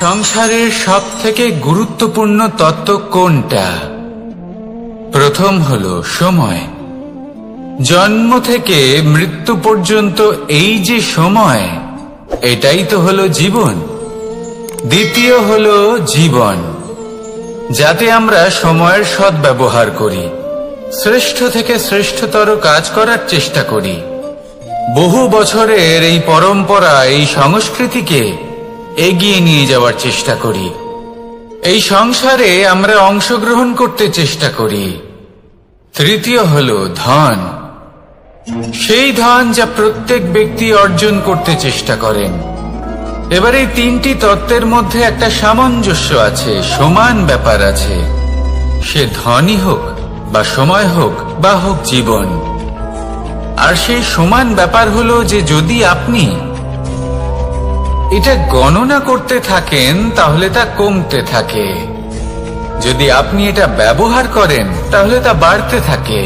সংসারের সবথেকে গুরুত্বপূর্ণ তত্ত্ব কোনটা? প্রথম হলো সময়। জন্ম থেকে মৃত্যু পর্যন্ত এই যে সময়, এটাই তো হলো জীবন। দ্বিতীয় হলো জীবন, যাতে আমরা সময়ের সদ্ব্যবহার করি, শ্রেষ্ঠ থেকে শ্রেষ্ঠতর কাজ করার চেষ্টা করি। বহু বছরের এই পরম্পরা, এই সংস্কৃতিকে এগিয়ে নিয়ে যাওয়ার চেষ্টা করি। এই সংসারে আমরা অংশগ্রহণ করতে চেষ্টা করি। তৃতীয় হলো ধন, সেই ধন যা প্রত্যেক ব্যক্তি অর্জন করতে চেষ্টা করেন। এবার এই তিনটি তত্ত্বের মধ্যে একটা সামঞ্জস্য আছে, সমান ব্যাপার আছে। সে ধনই হোক বা সময় হোক বা হোক জীবন। আর সেই সমান ব্যাপার হলো যে যদি আপনি এটা গণনা করতে থাকেন তাহলে তা কমতে থাকে, যদি আপনি এটা ব্যবহার করেন তাহলে তা বাড়তে থাকে।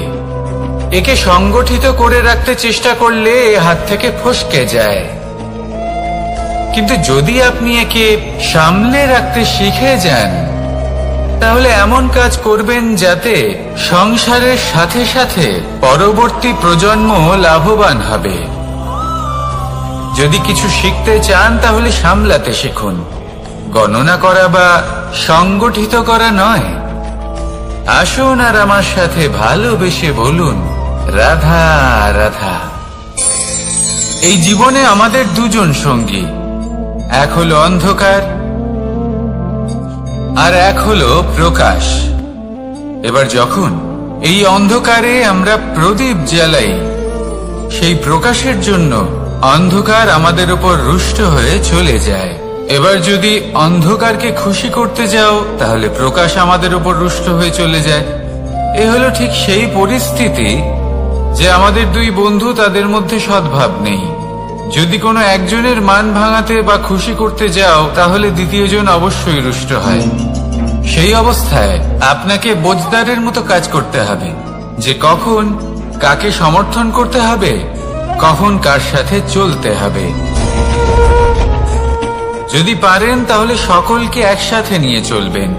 একে সংগঠিত করে রাখতে চেষ্টা করলে এ হাত থেকে ফসকে যায়, কিন্তু যদি আপনি একে সামলে রাখতে শিখে যান তাহলে এমন কাজ করবেন যাতে সংসারের সাথে সাথে পরবর্তী প্রজন্ম লাভবান হবে। যদি কিছু শিখতে চান তাহলে সামলাতে শিখুন, গণনা করা বা সংগঠিত করা নয়। আসুন আর আমার সাথে ভালোবেসে বলুন, রাধা রাধা। এই জীবনে আমাদের দুজন সঙ্গী, এক হলো অন্ধকার আর এক হলো প্রকাশ। এবার যখন এই অন্ধকারে আমরা প্রদীপ জ্বালাই, সেই প্রকাশের জন্য অন্ধকার আমাদের উপর রুষ্ট হয়ে চলে যায়। এবার যদি অন্ধকারকে খুশি করতে যাও তাহলে প্রকাশ আমাদের উপর রুষ্ট হয়ে চলে যায়। এ হলো ঠিক সেই পরিস্থিতি যে আমাদের দুই বন্ধু, তাদের মধ্যে সদ্ভাব নেই। যদি কোনো একজনের মান ভাঙাতে বা খুশি করতে যাও তাহলে দ্বিতীয়জন অবশ্যই রুষ্ট হয়। সেই অবস্থায় আপনাকে বোঝদারের মতো কাজ করতে হবে, যে কখন কাকে সমর্থন করতে হবে, কখন কার সাথে চলতে হবে। যদি পারেন তাহলে সকলকে একসাথে নিয়ে চলবেন।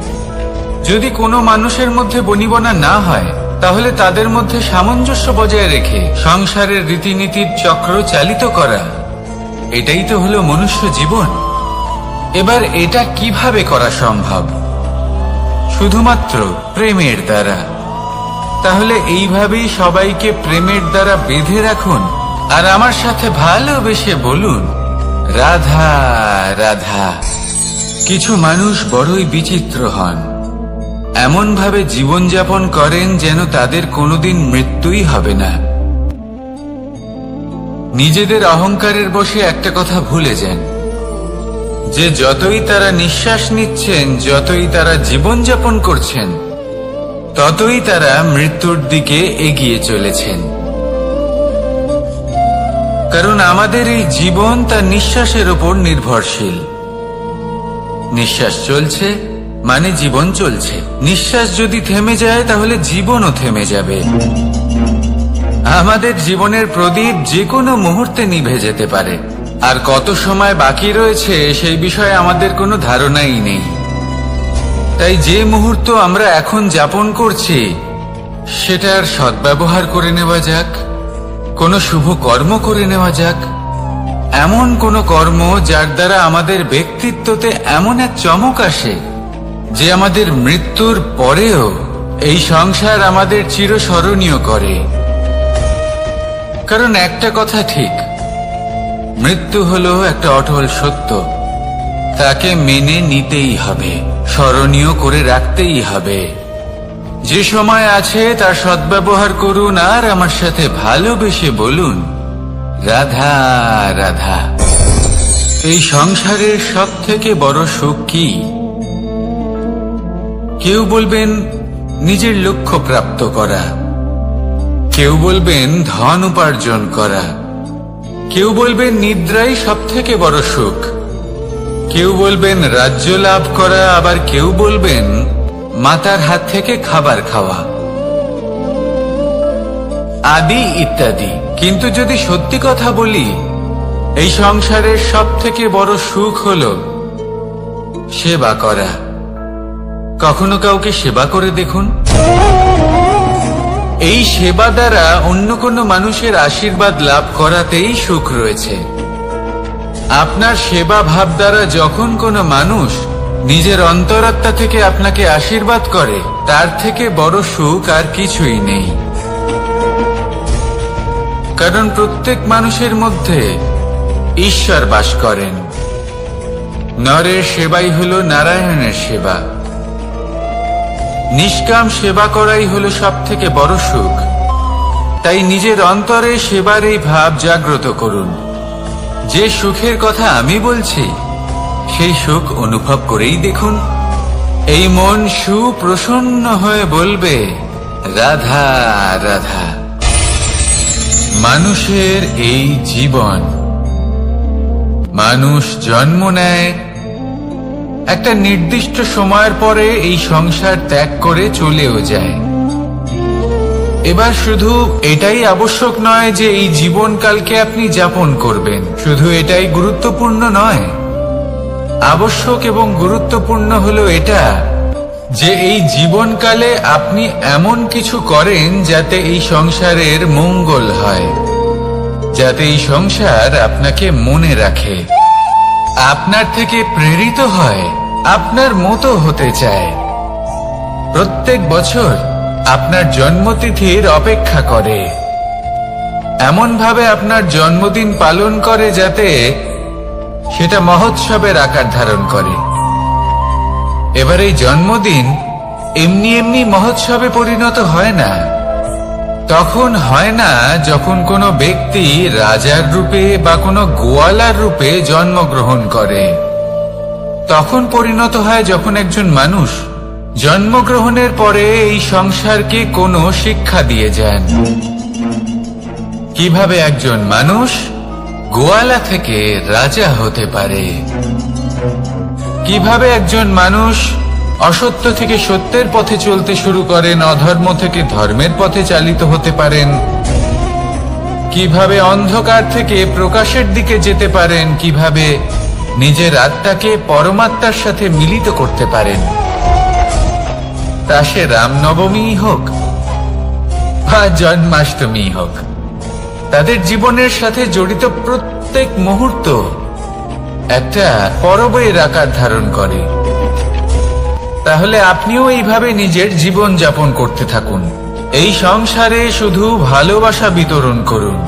যদি কোনো মানুষের মধ্যে বনিবনা না হয় তাহলে তাদের মধ্যে সামঞ্জস্য বজায় রেখে সংসারের রীতিনীতির চক্র চালিত করা, এটাই তো হলো মনুষ্য জীবন। এবার এটা কিভাবে করা সম্ভব? শুধুমাত্র প্রেমের দ্বারা। তাহলে এইভাবেই সবাইকে প্রেমের দ্বারা বেঁধে রাখুন আর আমার সাথে ভালোবেসে বলুন, রাধা রাধা। কিছু মানুষ বড়ই বিচিত্র হন, এমন ভাবে জীবনযাপন করেন যেন তাদের কোনোদিন মৃত্যুই হবে না। নিজেদের অহংকারের বশে একটা কথা ভুলে যান, যে যতই তারা নিঃশ্বাস নিচ্ছেন, যতই তারা জীবনযাপন করছেন, ততই তারা মৃত্যুর দিকে এগিয়ে চলেছেন। কারণ আমাদের এই জীবন তার নিঃশ্বাসের উপর নির্ভরশীল। নিঃশ্বাস চলছে মানে জীবন চলছে। নিঃশ্বাস যদি থেমে যায় তাহলে জীবনও থেমে যাবে। আমাদের জীবনের প্রদীপ যে কোনো মুহূর্তে নিভে যেতে পারে, আর কত সময় বাকি রয়েছে সেই বিষয়ে আমাদের কোনো ধারণাই নেই। তাই যে মুহূর্ত আমরা এখন যাপন করছি সেটার সদ্ব্যবহার করে নেওয়া যাক, কোনো শুভ কর্ম করে নেওয়া যাক, এমন কোনো কর্ম যার দ্বারা আমাদের ব্যক্তিত্বতে এমন এক চমক আসে যে আমাদের মৃত্যুর পরেও এই সংসার আমাদের চিরস্মরণীয় করে। কারণ একটা কথা ঠিক, মৃত্যু হলো একটা অটল সত্য, তাকে মেনে নিতেই হবে, স্মরণীয় করে রাখতেই হবে। যে সময় আছে তার সদ্ব্যবহার করুন আর আমার সাথে ভালোবেসে বলুন, রাধা রাধা। এই সংসারের সব থেকে বড় সুখ কি? কেউ বলবেন নিজের লক্ষ্য প্রাপ্ত করা, কেউ বলবেন ধন উপার্জন করা, কেউ বলবেন নিদ্রাই সব থেকে বড় সুখ, কেউ বলবেন রাজ্য লাভ করা, আবার কেউ বলবেন মাতার হাত থেকে খাবার খাওয়া, আদি ইত্যাদি। কিন্তু যদি সত্যি কথা বলি, এই সংসারের সব থেকে বড় সুখ হলো সেবা করা। কখনো কাউকে সেবা করে দেখুন। এই সেবা দ্বারা অন্য কোনো মানুষের আশীর্বাদ লাভ করাতেই সুখ রয়েছে। আপনার সেবা ভাব দ্বারা যখন কোনো মানুষ নিজের অন্তরাত্মা থেকে আপনাকে আশীর্বাদ করে, তার থেকে বড় সুখ আর কিছুই নেই। কারণ প্রত্যেক মানুষের মধ্যে ঈশ্বর বাস করেন। নরের সেবাই হলো নারায়ণের সেবা। নিষ্কাম সেবা করাই হলো সব থেকে বড় সুখ। তাই নিজের অন্তরে সেবার এই ভাব জাগ্রত করুন। যে সুখের কথা আমি বলছি, সেই সুখ অনুভব করেই দেখুন। এই মন সুপ্রসন্ন হয়ে বলবে, রাধা রাধা। মানুষের এই জীবন, মানুষ জন্ম নেয়, একটা নির্দিষ্ট সময়ের পরে এই সংসার ত্যাগ করে চলেও যায়। এবার শুধু এটাই আবশ্যক নয় যে এই জীবনকালকে আপনি যাপন করবেন, শুধু এটাই গুরুত্বপূর্ণ নয়। আবশ্যক এবং গুরুত্বপূর্ণ হলো এটা যে এই জীবনকালে আপনি এমন কিছু করেন যাতে এই সংসারের মঙ্গল হয়, যাতে এই সংসার আপনাকে মনে রাখে, আপনার থেকে প্রেরিত হয়, আপনার মতো হতে চায়। প্রত্যেক বছর আপনার জন্মতিথির অপেক্ষা করে, এমন ভাবে আপনার জন্মদিন পালন করে যাতে সেটা মহোৎসবের আকার ধারণ করে। এবার এই জন্মদিন এমনি এমনি মহোৎসবে পরিণত হয় না। তখন হয় না যখন কোনো ব্যক্তি রাজার রূপে বা কোনো গোয়ালার রূপে জন্মগ্রহণ করে। তখন পরিণত হয় যখন একজন মানুষ জন্মগ্রহণের পরে এই সংসারকে কোনো শিক্ষা দিয়ে যান। কিভাবে একজন মানুষ গোয়ালা থেকে রাজা হতে পারে, কিভাবে একজন মানুষ অসত্য থেকে সত্যের পথে চলতে শুরু করেন, অধর্ম থেকে ধর্মের পথে চালিত হতে পারেন, কিভাবে অন্ধকার থেকে প্রকাশের দিকে যেতে পারেন, কিভাবে নিজের আত্মাকে পরমাত্মার সাথে মিলিত করতে পারেন। তা সে রামনবমী হোক বা জন্মাষ্টমী হোক, তাদের জীবনের সাথে জড়িত প্রত্যেক মুহূর্ত একটা পরবের আকার ধারণ করে। তাহলে আপনিও এইভাবে নিজের জীবন যাপন করতে থাকুন। এই সংসারে শুধু ভালোবাসা বিতরণ করুন,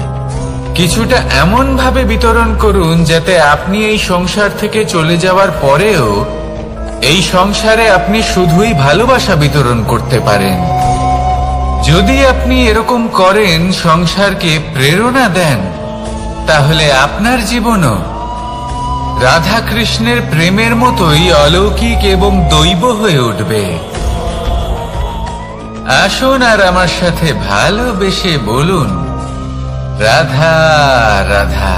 কিছুটা এমন ভাবে বিতরণ করুন যাতে আপনি এই সংসার থেকে চলে যাওয়ার পরেও এই সংসারে আপনি শুধুই ভালোবাসা বিতরণ করতে পারেন। যদি আপনি এরকম করেন, সংসারকে প্রেরণা দেন, তাহলে আপনার জীবনও রাধা কৃষ্ণের প্রেমের মতোই অলৌকিক এবং দৈব হয়ে উঠবে। আসুন আর আমার সাথে ভালোবেসে বলুন, রাধা রাধা।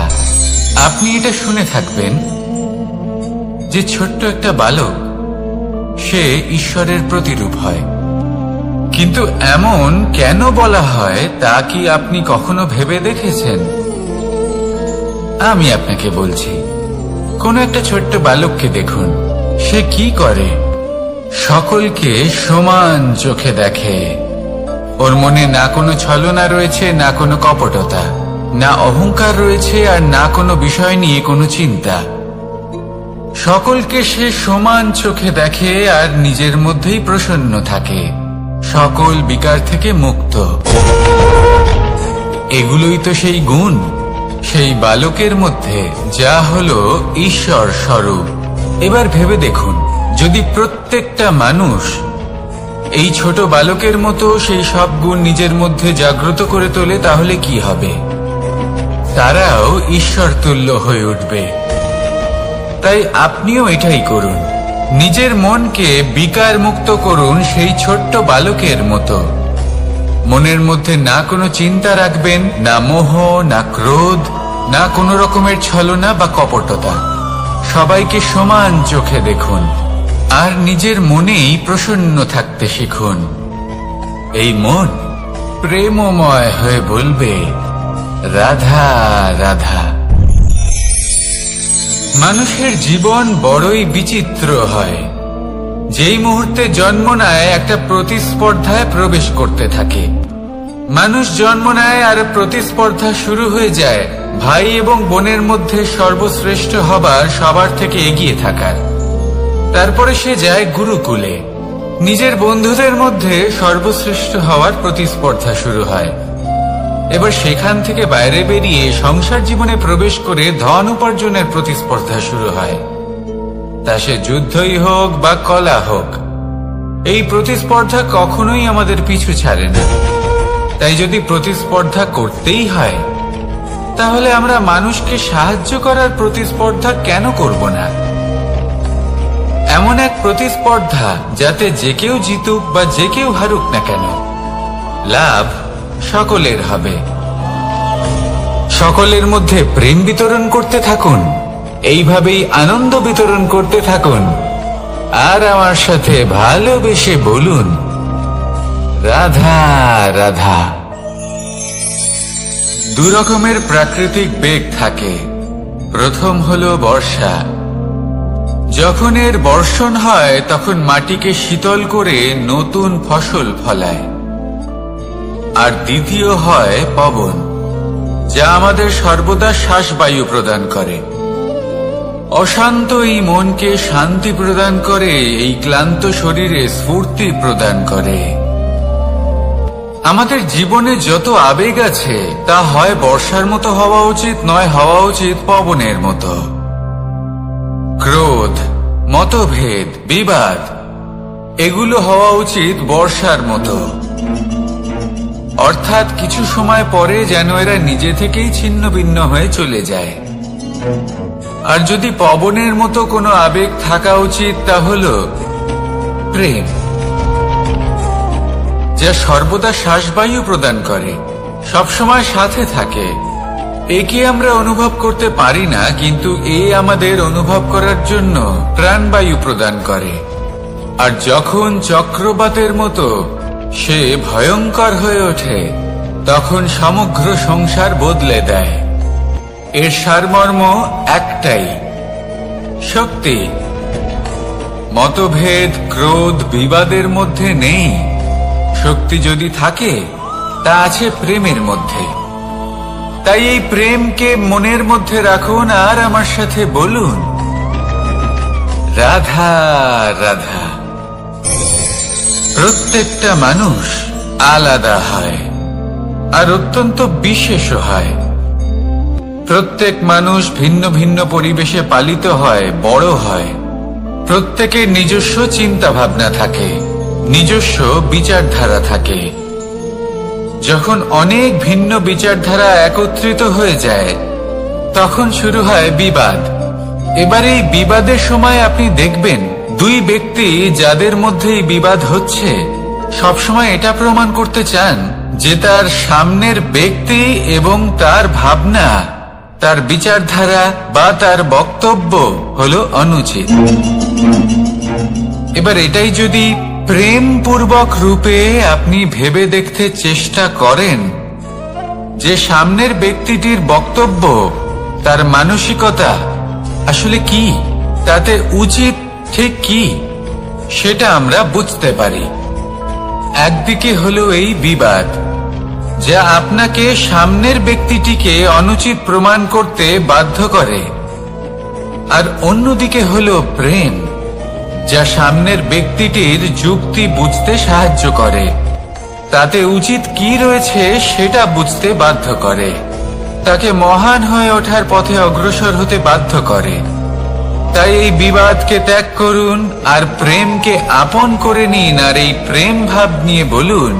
আপনি এটা শুনে থাকবেন যে ছোট্ট একটা বালক, সে ঈশ্বরের প্রতিরূপ হয়। কিন্তু এমন কেন বলা হয় তা কি আপনি কখনো ভেবে দেখেছেন? আমি আপনাকে বলছি। কোন একটা ছোট্ট বালককে দেখুন, সে কি করে? সকলকে সমান চোখে দেখে। ওর মনে না কোনো ছলনা রয়েছে, না কোনো কপটতা, না অহংকার রয়েছে, আর না কোনো বিষয় নিয়ে কোনো চিন্তা। সকলকে সে সমান চোখে দেখে আর নিজের মধ্যেই প্রসন্ন থাকে, সকল বিকার থেকে মুক্ত। এগুলোই তো সেই গুণ সেই বালকের মধ্যে, যা হলো ঈশ্বর স্বরূপ। এবার ভেবে দেখুন, যদি প্রত্যেকটা মানুষ এই ছোট বালকের মতো সেই সব গুণ নিজের মধ্যে জাগ্রত করে তোলে, তাহলে কি হবে? তারাও ঈশ্বর তুল্য হয়ে উঠবে। তাই আপনিও এটাই করুন, নিজের মনকে বিকার মুক্ত করুন সেই ছোট্ট বালকের মতো। মনের মধ্যে না কোনো চিন্তা রাখবেন, না মোহ, না ক্রোধ, না কোনো রকমের ছলনা বা কপটতা। সবাইকে সমান চোখে দেখুন আর নিজের মনেই প্রসন্ন থাকতে শিখুন। এই মন প্রেমময় হয়ে বলবে, রাধা রাধা। মানুষের জীবন বড়ই বিচিত্র হয়। যেই মুহূর্তে জন্ম নেয় একটা প্রতিস্পর্ধায় প্রবেশ করতে থাকে। মানুষ জন্ম নেয় আর প্রতিস্পর্ধা শুরু হয়ে যায় ভাই এবং বোনের মধ্যে সর্বশ্রেষ্ঠ হবার, সবার থেকে এগিয়ে থাকার। তারপরে সে যায় গুরুকুলে। নিজের বন্ধুদের মধ্যে সর্বশ্রেষ্ঠ হওয়ার প্রতিস্পর্ধা শুরু হয়। এবার সেখান থেকে বাইরে বেরিয়ে সংসার জীবনে প্রবেশ করে ধন উপার্জনের প্রতিস্পর্ধা শুরু হয়। তা সে যুদ্ধই হোক বা কলা হোক, এই প্রতিস্পর্ধা কখনোই আমাদের পিছু ছাড়ে না। তাই যদি প্রতিস্পর্ধা করতেই হয়, তাহলে আমরা মানুষকে সাহায্য করার প্রতিস্পর্ধা কেন করব না? এমন এক প্রতিস্পর্ধা যাতে যে কেউ জিতুক বা যে কেউ হারুক না কেন, লাভ সকলের হবে। সকলের মধ্যে প্রেম বিতরণ করতে থাকুন, এইভাবেই আনন্দ বিতরণ করতে থাকুন, আর আমার সাথে ভালোবেসে বলুন, রাধা রাধা। দু রকমের প্রাকৃতিক বেগ থাকে। প্রথম হলো বর্ষা। যখন এর বর্ষণ হয় তখন মাটিকে শীতল করে নতুন ফসল ফলায়। আর দ্বিতীয় হয় পবন, যা আমাদের সর্বদা শ্বাসবায়ু প্রদান করে। অশান্ত এই মনকে শান্তি প্রদান করে, এই ক্লান্ত শরীরে স্ফূর্তি প্রদান করে। আমাদের জীবনে যত আবেগ আছে তা হয় বর্ষার মতো হওয়া উচিত, নয় হওয়া উচিত পবনের মতো। ক্রোধ, মতভেদ, বিবাদ, এগুলো হওয়া উচিত বর্ষার মতো। অর্থাৎ কিছু সময় পরে যেন এরা নিজে থেকেই ছিন্ন ভিন্ন হয়ে চলে যায়। আর যদি পবনের মতো কোনো আবেগ থাকা উচিত, তা হলো প্রেম, যা সর্বদা শ্বাসবায়ু প্রদান করে, সবসময় সাথে থাকে। একে আমরা অনুভব করতে পারি না, কিন্তু এ আমাদের অনুভব করার জন্য প্রাণবায়ু প্রদান করে। আর যখন চক্রবাতের মতো সে ভয়ঙ্কর হয়ে ওঠে, তখন সমগ্র সংসার বদলে দেয়। এর সারমর্ম একটাই, শক্তি। মতভেদ, ক্রোধ, বিবাদের মধ্যে নেই। শক্তি যদি থাকে, তা আছে প্রেমের মধ্যে। তাই এই প্রেমকে মনের মধ্যে রাখুন আর আমার সাথে বলুন, রাধা রাধা। প্রত্যেকটা মানুষ আলাদা হয় আর অত্যন্ত বিশেষ হয়। প্রত্যেক মানুষ ভিন্ন ভিন্ন পরিবেশে পালিত হয়, বড় হয়। প্রত্যেকের নিজস্ব চিন্তা ভাবনা থাকে, নিজস্ব বিচারধারা থাকে। যখন অনেক ভিন্ন বিচারধারা একত্রিত হয়ে যায়, তখন শুরু হয় বিবাদ। এবার এই বিবাদের সময় আপনি দেখবেন, দুই ব্যক্তি যাদের মধ্যে এই বিবাদ হচ্ছে, সবসময় এটা প্রমাণ করতে চান যে তার সামনের ব্যক্তি এবং তার ভাবনা, তার বিচারধারা বা তার বক্তব্য হলো অনুচিত। এবার এটাই যদি প্রেমপূর্বক রূপে আপনি ভেবে দেখতে চেষ্টা করেন যে সামনের ব্যক্তিটির বক্তব্য, তার মানসিকতা আসলে কি, তাতে উচিত ঠিক কি, সেটা আমরা বুঝতে পারি। একদিকে হলো এই বিবাদ, যা আপনাকে সামনের ব্যক্তিটিকে অনুচিত প্রমাণ করতে বাধ্য করে। আর অন্যদিকে হলো প্রেম, যা সামনের ব্যক্তিটির যুক্তি বুঝতে সাহায্য করে, তাতে উচিত কি রয়েছে সেটা বুঝতে বাধ্য করে, তাকে মহান হয়ে ওঠার পথে অগ্রসর হতে বাধ্য করে। তাই এই বিবাদকে ত্যাগ করুন আর প্রেমকে আপন করে নিন, আর এই প্রেম ভাব নিয়ে বলুন,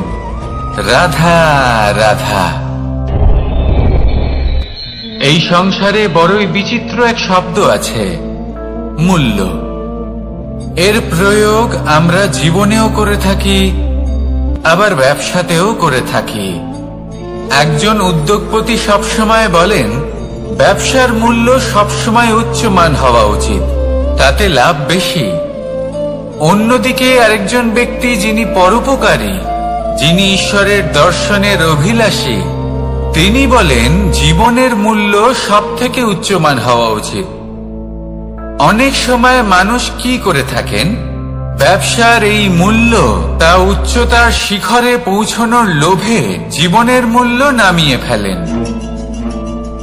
রাধা রাধা। এই সংসারে বড়ই বিচিত্র এক শব্দ আছে, মূল্য। এর প্রয়োগ আমরা জীবনেও করে থাকি, আবার ব্যবসাতেও করে থাকি। একজন উদ্যোগপতি সবসময় বলেন, ব্যবসার মূল্য সবসময় উচ্চমান হওয়া উচিত, তাতে লাভ বেশি। অন্যদিকে আরেকজন ব্যক্তি যিনি পরোপকারী, যিনি ঈশ্বরের দর্শনের অভিলাষী, তিনি বলেন জীবনের মূল্য সব থেকে উচ্চমান হওয়া উচিত। অনেক সময় মানুষ কি করে থাকেন, ব্যবসার এই মূল্য তা উচ্চতার শিখরে পৌঁছানোর লোভে জীবনের মূল্য নামিয়ে ফেলেন,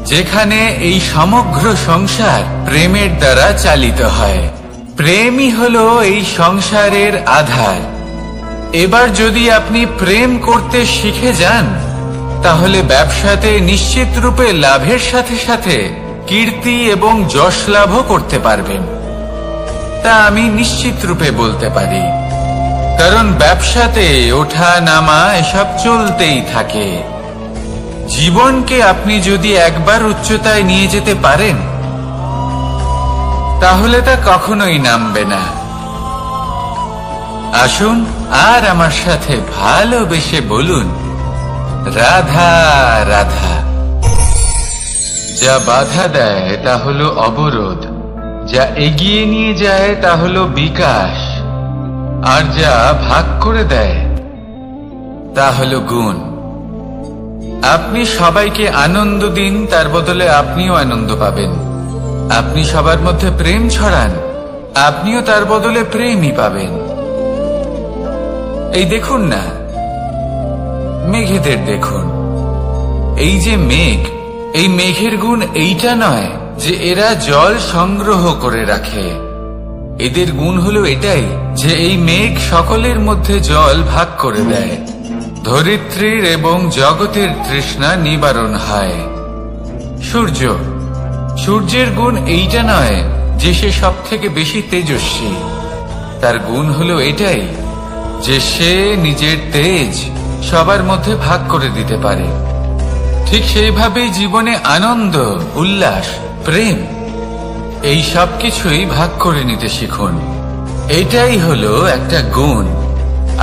যেখানে এই সমগ্র সংসার প্রেমের দ্বারা চালিত হয়। প্রেমই হলো এই সংসারের আধার। এবার যদি আপনি প্রেম করতে শিখে যান, তাহলে ব্যবসাতে নিশ্চিত রূপে লাভের সাথে সাথে কীর্তি এবং যশ লাভও করতে পারবেন। তা আমি নিশ্চিত রূপে বলতে পারি, কারণ ব্যবসাতে ওঠা নামা এসব চলতেই থাকে। জীবনকে আপনি যদি একবার উচ্চতায় নিয়ে যেতে পারেন, তাহলে তা কখনোই নামবে না। আসুন আর আমার সাথে ভালোবেসে বলুন, রাধা রাধা। যা বাধা দেয় তা হলো অবরোধ, যা এগিয়ে নিয়ে যায় তা হলো বিকাশ, আর যা ভাগ করে দেয় তা হলো গুণ। আপনি সবাইকে আনন্দ দিন, তার বদলে আপনিও আনন্দ পাবেন। আপনি সবার মধ্যে প্রেম ছড়ান, আপনিও তার বদলে প্রেমই পাবেন। এই দেখুন না, মেঘেদের দেখুন। এই যে মেঘ, এই মেঘের গুণ এইটা নয় যে এরা জল সংগ্রহ করে রাখে। এদের গুণ হলো এটাই যে এই মেঘ সকলের মধ্যে জল ভাগ করে দেয়। ধরিত্রীর এবং জগতের তৃষ্ণা নিবারণ হয়। সূর্য, সূর্যের গুণ এইটা নয় যে সে সব থেকে বেশি তেজস্বী। তার গুণ হলো এটাই যে সে নিজের তেজ সবার মধ্যে ভাগ করে দিতে পারে। ঠিক সেইভাবেই জীবনে আনন্দ, উল্লাস, প্রেম এই সব কিছুই ভাগ করে নিতে শিখুন। এটাই হলো একটা গুণ,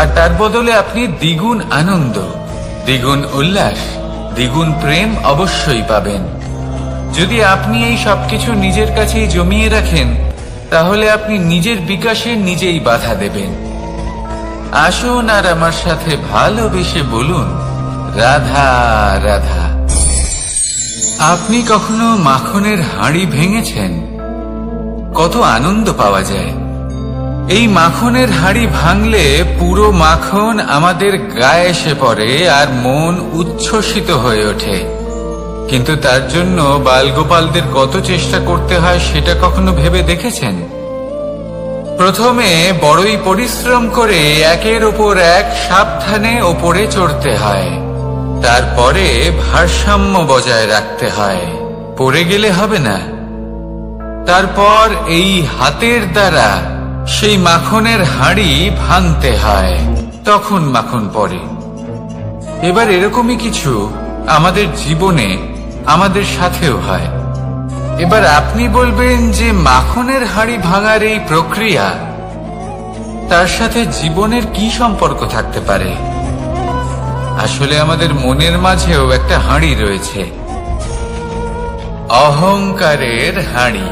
আর তার বদলে আপনি দ্বিগুণ আনন্দ, দ্বিগুণ উল্লাস, দ্বিগুণ প্রেম অবশ্যই পাবেন। যদি আপনি এই সবকিছু নিজের কাছেই জমিয়ে রাখেন, তাহলে আপনি নিজের বিকাশে নিজেই বাধা দেবেন। আসুন আর আমার সাথে ভালোবেসে বলুন, রাধা রাধা। আপনি কখনো মাখনের হাঁড়ি ভেঙেছেন? কত আনন্দ পাওয়া যায়। এই মাখনের হাঁড়ি ভাঙলে পুরো মাখন আমাদের গায়ে এসে পড়ে আর মন উচ্ছ্বসিত হয়ে ওঠে। কিন্তু তার জন্য বালগোপালদের কত চেষ্টা করতে হয় সেটা কখনো ভেবে দেখেছেন? প্রথমে বড়ই পরিশ্রম করে একের ওপর এক সাবধানে ওপরে চড়তে হয়, তারপরে ভারসাম্য বজায় রাখতে হয়, পড়ে গেলে হবে না। তারপর এই হাতের দ্বারা সেই মাখনের হাঁড়ি ভাঙতে হয়, তখন মাখন পড়ে। এবার এরকমই কিছু আমাদের জীবনে আমাদের সাথেও হয়। এবার আপনি বলবেন যে মাখনের হাঁড়ি ভাঙার এই প্রক্রিয়া, তার সাথে জীবনের কি সম্পর্ক থাকতে পারে? আসলে আমাদের মনের মাঝেও একটা হাঁড়ি রয়েছে, অহংকারের হাঁড়ি।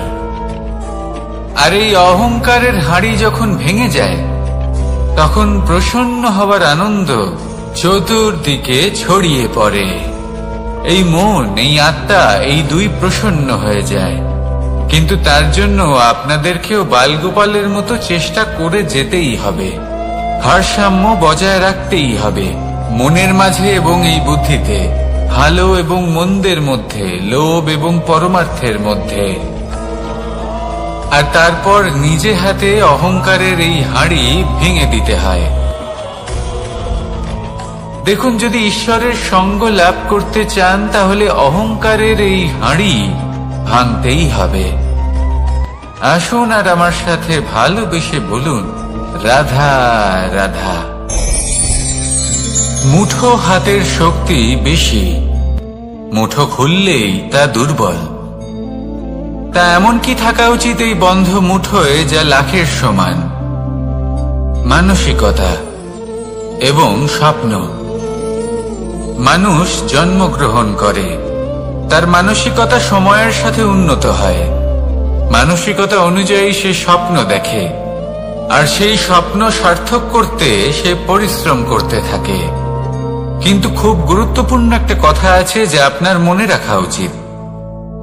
আর এই অহংকারের হাঁড়ি যখন ভেঙে যায়, তখন প্রসন্ন হবার আনন্দ চতুর্দিকে ছড়িয়ে পড়ে। এই মন, এই আত্মা, এই দুই প্রসন্ন হয়ে যায়। কিন্তু তার জন্য আপনাদেরকেও বালগোপালের মতো চেষ্টা করে যেতেই হবে, ভারসাম্য বজায় রাখতেই হবে মনের মাঝে এবং এই বুদ্ধিতে, ভালো এবং মন্দের মধ্যে, লোভ এবং পরমার্থের মধ্যে। আর তারপর নিজে হাতে অহংকারের এই হাঁড়ি ভেঙে দিতে হয়। দেখুন, যদি ঈশ্বরের সঙ্গ লাভ করতে চান, তাহলে অহংকারের এই হাঁড়ি ভাঙতেই হবে। আসুন আর আমার সাথে ভালোবেসে বলুন, রাধা রাধা। মুঠো হাতের শক্তি বেশি, মুঠো খুললেই তা দুর্বল। তা এমন কি থাকা উচিত এই বন্ধ মুঠোয় যা লাখের সমান? মানসিকতা এবং স্বপ্ন। মানুষ জন্মগ্রহণ করে, তার মানসিকতা সময়ের সাথে উন্নত হয়। মানসিকতা অনুযায়ী সে স্বপ্ন দেখে, আর সেই স্বপ্ন সার্থক করতে সে পরিশ্রম করতে থাকে। কিন্তু খুব গুরুত্বপূর্ণ একটা কথা আছে যা আপনার মনে রাখা উচিত।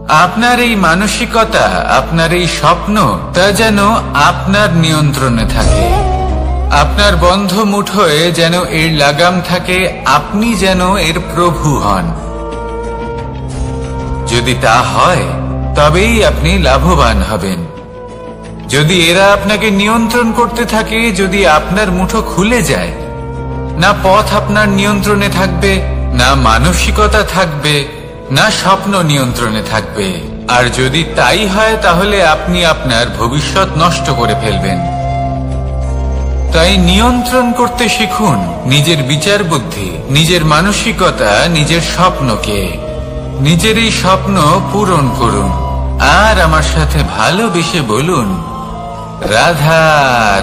আপনার এই মানসিকতা, আপনার এই স্বপ্ন, তা যেন আপনার নিয়ন্ত্রণে থাকে। আপনার বন্ধ মুঠোয় যেন এর লাগাম থাকে, আপনি যেন এর প্রভু হন। যদি তা হয় তবেই আপনি লাভবান হবেন। যদি এরা আপনাকে নিয়ন্ত্রণ করতে থাকে, যদি আপনার মুঠো খুলে যায়, না পথ আপনার নিয়ন্ত্রণে থাকবে, না মানসিকতা থাকবে, না স্বপ্ন নিয়ন্ত্রণে থাকবে। আর যদি তাই হয় তাহলে আপনি আপনার ভবিষ্যৎ নষ্ট করে ফেলবেন। তাই নিয়ন্ত্রণ করতে শিখুন নিজের বিচার বুদ্ধি, নিজের মানসিকতা, নিজের স্বপ্নকে। নিজের এই স্বপ্ন পূরণ করুন আর আমার সাথে ভালোবেসে বলুন, রাধা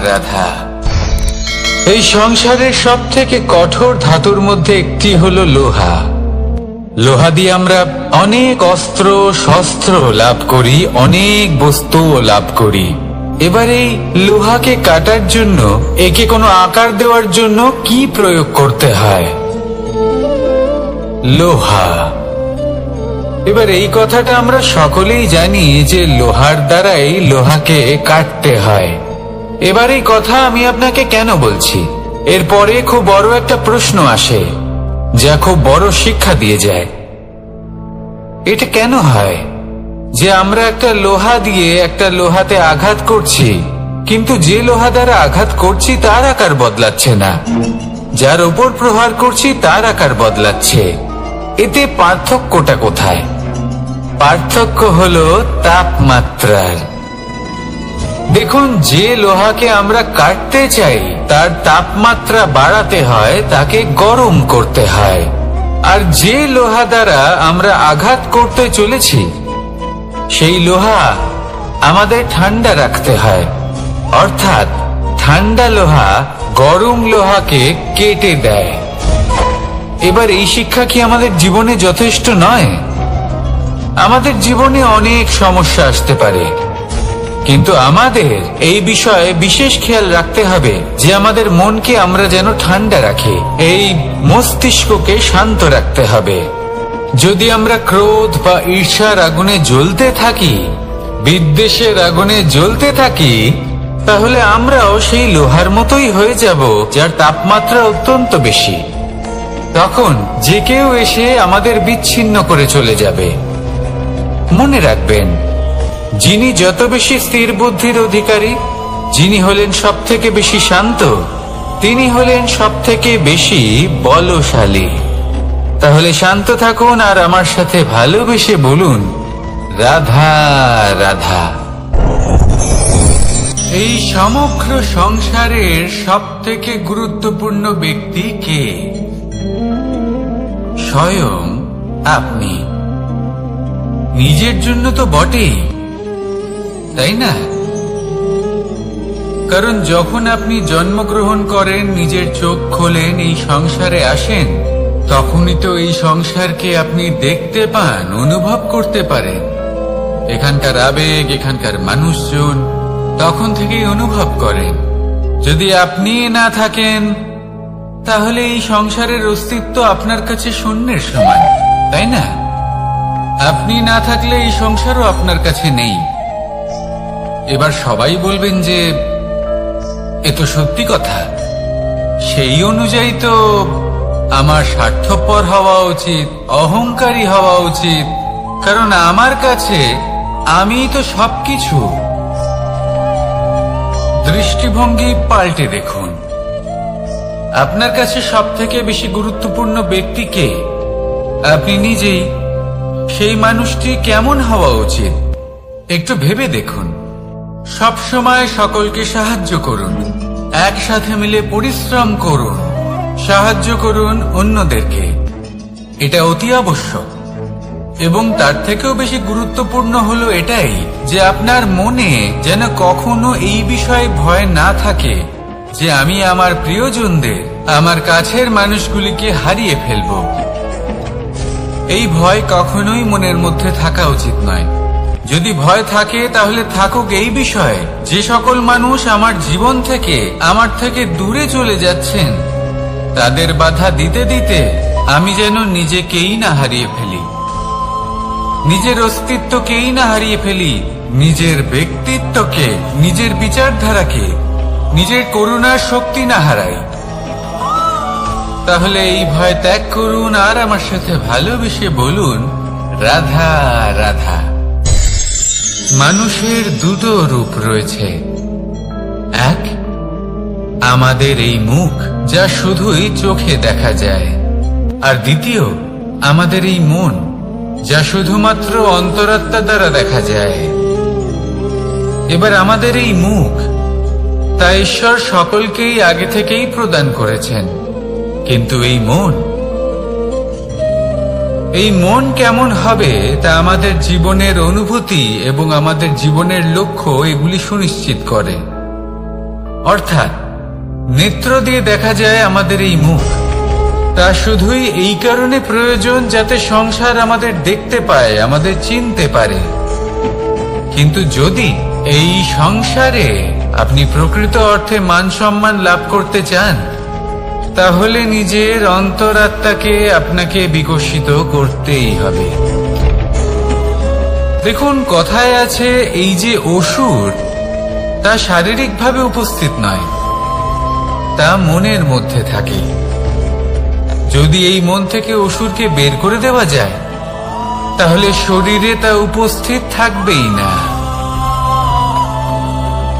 রাধা। এই সংসারের সব থেকে কঠোর ধাতুর মধ্যে একটি হলো লোহা। লোহা দিয়ে আমরা অনেক অস্ত্র শস্ত্র লাভ করি, অনেক বস্তুও লাভ করি। এবার এই লোহাকে কাটার জন্য, একে কোনো আকার দেওয়ার জন্য কি প্রয়োগ করতে হয়? লোহা। এবার এই কথাটা আমরা সকলেই জানি যে লোহার দ্বারাই লোহাকে কাটতে হয়। এবার এই কথা আমি আপনাকে কেন বলছি? এরপরে খুব বড় একটা প্রশ্ন আসে, যা খুব বড় শিক্ষা দিয়ে যায়। এটা কেন হয় যে আমরা একটা লোহা দিয়ে একটা লোহাতে আঘাত করছি, কিন্তু যে লোহা দ্বারা আঘাত করছি তার আকার বদলাচ্ছে না, যার উপর প্রহার করছি তার আকার বদলাচ্ছে? এতে পার্থক্যটা কোথায়? পার্থক্য হলো তাপমাত্রার। দেখুন, যে লোহাকে আমরা কাটতে চাই তার তাপমাত্রা বাড়াতে হয়, তাকে গরম করতে হয়। আর যে লোহা দ্বারা আমরা আঘাত করতে চলেছি সেই লোহা আমাদের ঠান্ডা রাখতে হয়। অর্থাৎ ঠান্ডা লোহা গরম লোহাকে কেটে দেয়। এবার এই শিক্ষা কি আমাদের জীবনে যথেষ্ট নয়? আমাদের জীবনে অনেক সমস্যা আসতে পারে, কিন্তু আমাদের এই বিষয়ে বিশেষ খেয়াল রাখতে হবে যে আমাদের মনকে আমরা যেন ঠান্ডা রাখি, এই মস্তিষ্ককে শান্ত রাখতে হবে। যদি আমরা ক্রোধ বা ঈর্ষার আগুনে জ্বলতে থাকি, বিদ্বেষের আগুনে জ্বলতে থাকি, তাহলে আমরাও সেই লোহার মতোই হয়ে যাব যার তাপমাত্রা অত্যন্ত বেশি। তখন যে কেউ এসে আমাদের বিচ্ছিন্ন করে চলে যাবে। মনে রাখবেন, যিনি যত বেশি স্থির বুদ্ধির অধিকারী, যিনি হলেন সব থেকে বেশি শান্ত, তিনি হলেন সব থেকে বেশি বলশালী। তাহলে শান্ত থাকুন আর আমার সাথে ভালোবেসে বলুন, রাধা রাধা। এই সমগ্র সংসারের সব থেকে গুরুত্বপূর্ণ ব্যক্তি কে? স্বয়ং আপনি। নিজের জন্য তো বটেই, তাই না? কারণ যখন আপনি জন্মগ্রহণ করেন, নিজের চোখ খোলেন, এই সংসারে আসেন, তখনই তো এই সংসারকে আপনি দেখতে পান, অনুভব করতে পারেন। এখানকার আবেগ, এখানকার মানুষজন তখন থেকেই অনুভব করেন। যদি আপনি না থাকেন তাহলে এই সংসারের অস্তিত্ব আপনার কাছে শূন্যের সমান, তাই না? আপনি না থাকলে এই সংসারও আপনার কাছে নেই। এবার সবাই বলবেন যে এ তো সত্যি কথা, সেই অনুযায়ী তো আমার স্বার্থপর হওয়া উচিত, অহংকারী হওয়া উচিত, কারণ আমার কাছে আমি তো সবকিছু। দৃষ্টিভঙ্গি পাল্টে দেখুন, আপনার কাছে সব থেকে বেশি গুরুত্বপূর্ণ ব্যক্তি কে? আপনি নিজেই। সেই মানুষটি কেমন হওয়া উচিত একটু ভেবে দেখুন। সব সময় সকলকে সাহায্য করুন, একসাথে মিলে পরিশ্রম করুন, সাহায্য করুন অন্যদেরকে। এটা অতি আবশ্যক। এবং তার থেকেও বেশি গুরুত্বপূর্ণ হলো এটাই যে আপনার মনে যেন কখনো এই বিষয়ে ভয় না থাকে যে আমি আমার প্রিয়জনদের, আমার কাছের মানুষগুলিকে হারিয়ে ফেলব। এই ভয় কখনোই মনের মধ্যে থাকা উচিত নয়। যদি ভয় থাকে তাহলে থাকুক এই বিষয়ে যে সকল মানুষ আমার জীবন থেকে, আমার থেকে দূরে চলে যাচ্ছেন, তাদের বাধা দিতে দিতে আমি যেন নিজেকেই না হারিয়ে ফেলি। নিজের অস্তিত্বকেই না হারিয়ে ফেলি, নিজের ব্যক্তিত্বকে, নিজের বিচারধারাকে, নিজের করুণার শক্তি না হারাই। তাহলে এই ভয় ত্যাগ করুন আর আমার সাথে ভালোবেসে বলুন, রাধা রাধা। মানুষের দুটো রূপ রয়েছে, এক আমাদের এই মুখ যা শুধুই চোখে দেখা যায়, আর দ্বিতীয় আমাদের এই মন যা শুধুমাত্র অন্তরাত্মা দ্বারা দেখা যায়। এবার আমাদের এই মুখ তা ঈশ্বর সকলকেই আগে থেকেই প্রদান করেছেন, কিন্তু এই মন কেমন হবে তা আমাদের জীবনের অনুভূতি এবং আমাদের জীবনের লক্ষ্য এগুলি সুনিশ্চিত করে। অর্থাৎ নেত্র দিয়ে দেখা যায় আমাদের এই মুখ, তা শুধুই এই কারণে প্রয়োজন যাতে সংসার আমাদের দেখতে পায়, আমাদের চিনতে পারে। কিন্তু যদি এই সংসারে আপনি প্রকৃত অর্থে মান সম্মান লাভ করতে চান, তাহলে নিজের অন্তরাত্মাকে আপনাকে বিকশিত করতেই হবে। দেখুন, কথায় আছে এই যে অসুর, তা শারীরিকভাবে উপস্থিত নয়, তা মনের মধ্যে থাকে। যদি এই মন থেকে অসুরকে বের করে দেওয়া যায়, তাহলে শরীরে তা উপস্থিত থাকবেই না।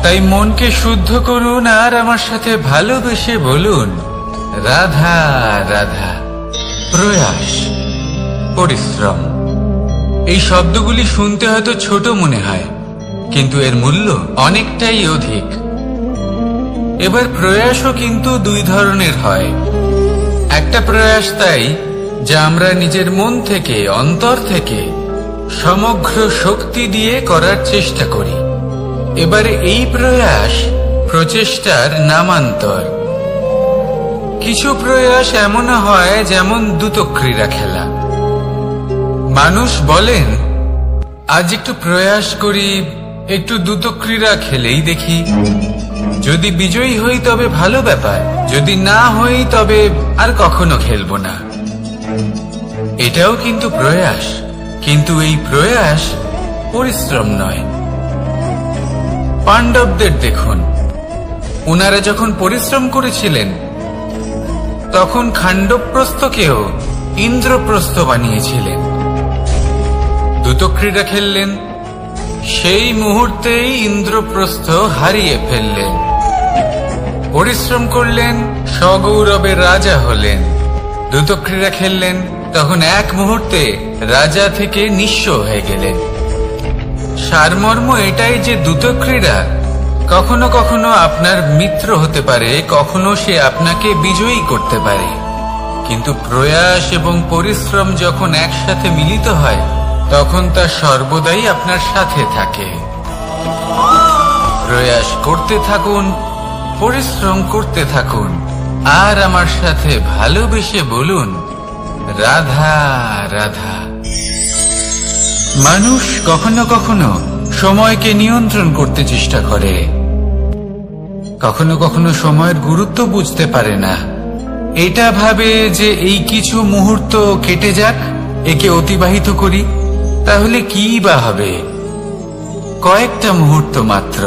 তাই মনকে শুদ্ধ করুন আর আমার সাথে ভালোবেসে বলুন, রাধা রাধা। প্রয়াস, পরিশ্রম, এই শব্দগুলি শুনতে হয়তো ছোট মনে হয়, কিন্তু এর মূল্য অনেকটাই অধিক। এবার প্রয়াসও কিন্তু দুই ধরনের হয়। একটা প্রয়াস তাই যা আমরা নিজের মন থেকে, অন্তর থেকে সমগ্র শক্তি দিয়ে করার চেষ্টা করি। এবারে এই প্রয়াস প্রচেষ্টার নামান্তর। কিছু প্রয়াস এমন হয় যেমন দ্রুতক্রীড়া খেলা। মানুষ বলেন, আজ একটু প্রয়াস করি, একটু দ্রুতক্রীড়া খেলেই দেখি, যদি বিজয়ী হই তবে ভালো ব্যাপার, যদি না হই তবে আর কখনো খেলবো না। এটাও কিন্তু প্রয়াস, কিন্তু এই প্রয়াস পরিশ্রম নয়। পাণ্ডবদের দেখুন, ওনারা যখন পরিশ্রম করেছিলেন তখন খাণ্ডবপ্রস্থকেও ইন্দ্রপ্রস্থ বানিয়েছিলেন। দ্রুতক্রীড়া খেললেন, সেই মুহূর্তেই ইন্দ্রপ্রস্থ হারিয়ে ফেললেন। পরিশ্রম করলেন, সগৌরবের রাজা হলেন। দ্রুতক্রীড়া খেললেন, তখন এক মুহূর্তে রাজা থেকে নিঃস্ব হয়ে গেলেন। সারমর্ম এটাই যে দ্রুতক্রীড়া কখনো কখনো আপনার মিত্র হতে পারে, কখনো সে আপনাকে বিজয়ী করতে পারে, কিন্তু প্রয়াস এবং পরিশ্রম যখন একসাথে মিলিত হয় তখন তা সর্বদাই আপনার সাথে থাকে। প্রয়াস করতে থাকুন, পরিশ্রম করতে থাকুন, আর আমার সাথে ভালোবেসে বলুন, রাধা রাধা। মানুষ কখনো কখনো সময়কে নিয়ন্ত্রণ করতে চেষ্টা করে, কখনো কখনো সময়ের গুরুত্ব বুঝতে পারে না। এটা ভাবে যে এই কিছু মুহূর্ত কেটে যাক, একে অতিবাহিত করি, তাহলে কি বা হবে, কয়েকটা মুহূর্ত মাত্র।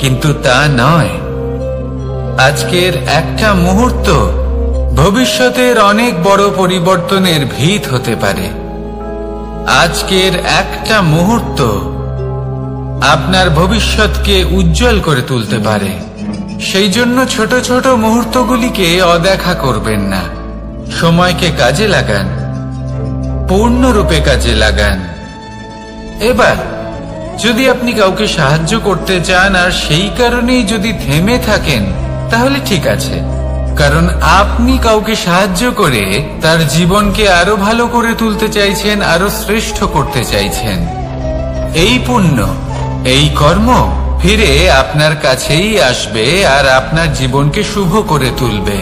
কিন্তু তা নয়। আজকের একটা মুহূর্ত ভবিষ্যতের অনেক বড় পরিবর্তনের ভিত হতে পারে। আজকের একটা মুহূর্ত আপনার ভবিষ্যৎকে উজ্জ্বল করে তুলতে পারে। সেই জন্য ছোট ছোট মুহূর্তগুলিকে অদেখা করবেন না। সময়কে কাজে লাগান, পূর্ণরূপে কাজে লাগান। এবার যদি আপনি কাউকে সাহায্য করতে চান আর সেই কারণেই যদি থেমে থাকেন, তাহলে ঠিক আছে, কারণ আপনি কাউকে সাহায্য করে তার জীবনকে আরো ভালো করে তুলতে চাইছেন, আরো শ্রেষ্ঠ করতে চাইছেন। এই পুণ্য, এই কর্ম ফিরে আপনার কাছেই আসবে আর আপনার জীবনকে শুভ করে তুলবে।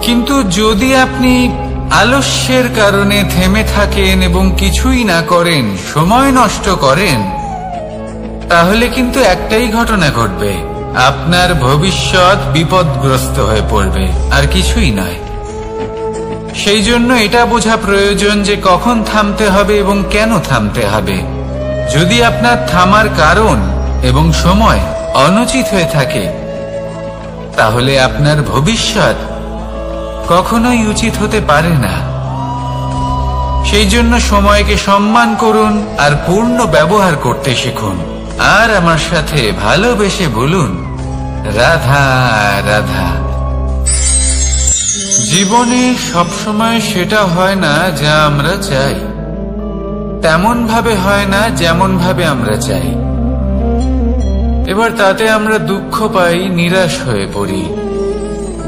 কিন্তু যদি আপনি আলস্যের কারণে থেমে থাকেন এবং কিছুই না করেন, সময় নষ্ট করেন, তাহলে কিন্তু একটাই ঘটনা ঘটবে, আপনার ভবিষ্যৎ বিপদগ্রস্ত হয়ে পড়বে, আর কিছুই নয়। সেই জন্য এটা বোঝা প্রয়োজন যে কখন থামতে হবে এবং কেন থামতে হবে। যদি আপনার থামার কারণ এবং সময় অনুচিত হয়ে থাকে, তাহলে আপনার ভবিষ্যৎ কখনোই উচিত হতে পারে না। সেই জন্য সময়কে সম্মান করুন আর পূর্ণ ব্যবহার করতে শিখুন। আর আমার সাথে ভালোবেসে বলুন, রাধা রাধা। জীবনে সবসময় সেটা হয় না যা আমরা চাই, তেমন ভাবে হয় না যেমন ভাবে আমরা চাই। এবার তাতে আমরা দুঃখ পাই, নিরাশ হয়ে পড়ি,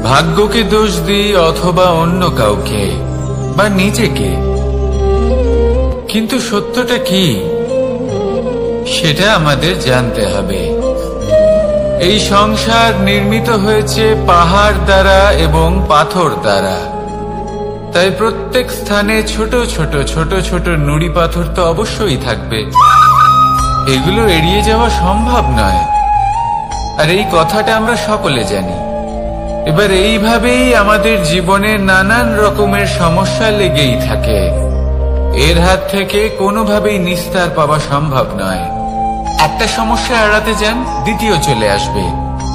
ভাগ্যকে দোষ দিই অথবা অন্য কাউকে বা নিজেকে। কিন্তু সত্যটা কি সেটা আমাদের জানতে হবে। এই সংসার নির্মিত হয়েছে পাহাড় দ্বারা এবং পাথর দ্বারা, তাই প্রত্যেক স্থানে ছোট ছোট ছোট ছোট নুড়ি পাথর তো অবশ্যই থাকবে। এগুলো এড়িয়ে যাওয়া সম্ভব নয়, আর এই কথাটা আমরা সকলে জানি। এবার এইভাবেই আমাদের জীবনে নানান রকমের সমস্যা লেগেই থাকে। এর হাত থেকে কোনোভাবেই নিস্তার পাওয়া সম্ভব নয়। একটা সমস্যা এড়াতে যান, দ্বিতীয় চলে আসবে,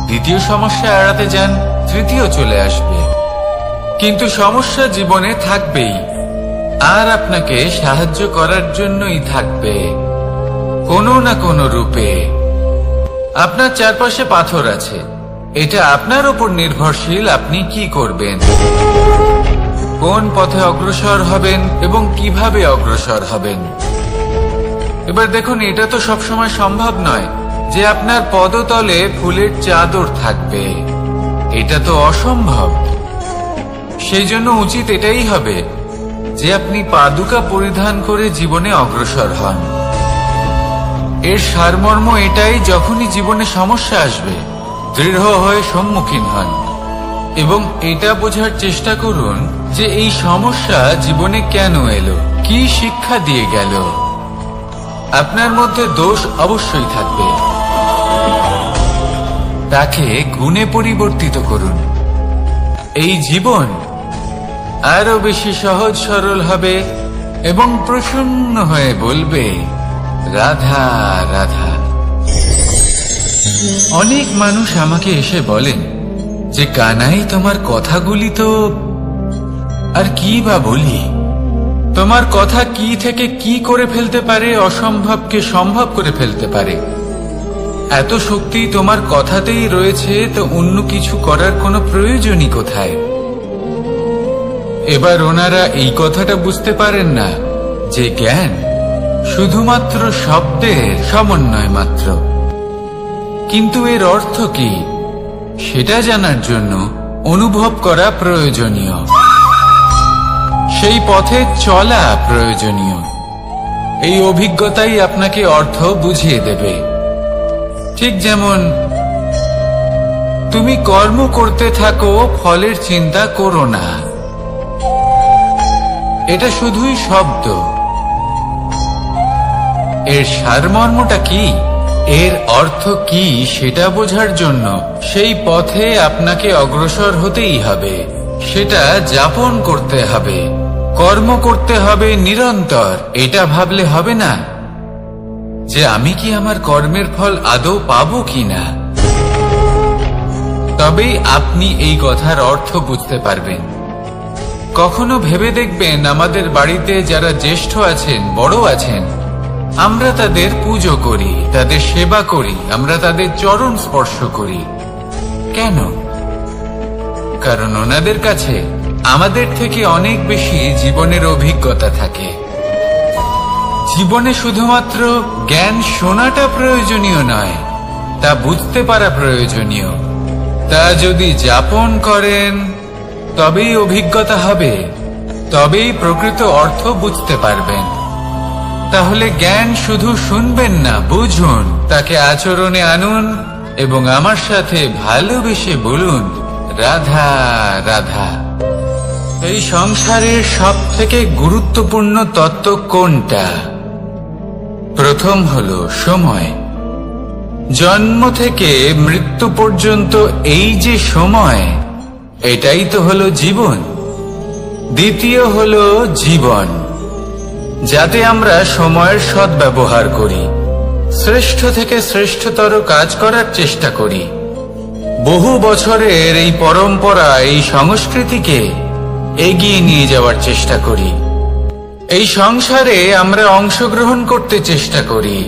দ্বিতীয় সমস্যা এড়াতে যান, তৃতীয় চলে আসবে। কিন্তু সমস্যা জীবনে থাকবেই, আর আপনাকে সাহায্য করার জন্যই থাকবে কোনো না কোনো রূপে। আপনার চারপাশে পাথর আছে, এটা আপনার উপর নির্ভরশীল আপনি কি করবেন, কোন পথে অগ্রসর হবেন এবং কিভাবে অগ্রসর হবেন। এবার দেখুন, এটা তো সবসময় সম্ভব নয় যে আপনার পদতলে ফুলের চাদর থাকবে, এটা তো অসম্ভব। সেই জন্য উচিত এটাই হবে যে আপনি পাদুকা পরিধান করে জীবনে অগ্রসর হন। এর সারমর্ম এটাই, যখনই জীবনে সমস্যা আসবে দৃঢ় হয়ে সম্মুখীন হন এবং এটা বোঝার চেষ্টা করুন যে এই সমস্যা জীবনে কেন এলো, কি শিক্ষা দিয়ে গেল। আপনার মধ্যে দোষ অবশ্যই থাকবে, তাকে গুণে পরিবর্তিত করুন। এই জীবন আরো বেশি সহজ সরল হবে এবং প্রসন্ন হয়ে বলবে, রাধা রাধা। অনেক মানুষ আমাকে এসে বলেন যে, কানাই তোমার কথাগুলি তো আর কি বা বলি, তোমার কথা কি থেকে কি করে ফেলতে পারে, অসম্ভবকে সম্ভব করে ফেলতে পারে। এত শক্তি তোমার কথাতেই রয়েছে, তো অন্য কিছু করার কোনো প্রয়োজনই কোথায়? এবার ওনারা এই কথাটা বুঝতে পারেন না যে জ্ঞান শুধুমাত্র শব্দের সমন্বয় মাত্র। কিন্তু এর অর্থ কি সেটা জানার জন্য অনুভব করা প্রয়োজনীয়, সেই পথে চলা প্রয়োজনীয়। এই অভিজ্ঞতাই আপনাকে অর্থ বুঝিয়ে দেবে। ঠিক যেমন তুমি কর্ম করতে থাকো, ফলের চিন্তা করো না, এটা শুধুই শব্দ। এর সারমর্মটা কি, এর অর্থ কি সেটা বোঝার জন্য সেই পথে আপনাকে অগ্রসর হতেই হবে, সেটা যাপন করতে হবে, কর্ম করতে হবে নিরন্তর। এটা ভাবলে হবে না যে আমি কি আমার কর্মের ফল আদৌ পাবো কিনা, তবেই আপনি এই কথার অর্থ বুঝতে পারবেন। কখনো ভেবে দেখবেন, আমাদের বাড়িতে যারা জ্যেষ্ঠ আছেন, বড় আছেন, আমরা তাদের পুজো করি, তাদের সেবা করি, আমরা তাদের চরণ স্পর্শ করি। কেন? কারণ ওনাদের কাছে আমাদের থেকে অনেক বেশি জীবনের অভিজ্ঞতা থাকে। জীবনে শুধুমাত্র জ্ঞান শোনাটা প্রয়োজনীয় নয়, তা বুঝতে পারা প্রয়োজনীয়। তা যদি যাপন করেন তবেই অভিজ্ঞতা হবে, তবেই প্রকৃত অর্থ বুঝতে পারবেন। তাহলে জ্ঞান শুধু শুনবেন না, বুঝুন, তাকে আচরণে আনুন এবং আমার সাথে ভালোবেসে বলুন, রাধা রাধা। এই সংসারের সব থেকে গুরুত্বপূর্ণ তত্ত্ব কোনটা? প্রথম হলো সময়। জন্ম থেকে মৃত্যু পর্যন্ত এই যে সময়, এটাই তো হলো জীবন। দ্বিতীয় হলো জীবন, যাতে আমরা সময়ের সদ্ব্যবহার করি, শ্রেষ্ঠ থেকে শ্রেষ্ঠতর কাজ করার চেষ্টা করি। বহু বছরের এই পরম্পরা, এই সংস্কৃতিকে এগিয়ে নিয়ে যাওয়ার চেষ্টা করি। এই সংসারে আমরা অংশগ্রহণ করতে চেষ্টা করি।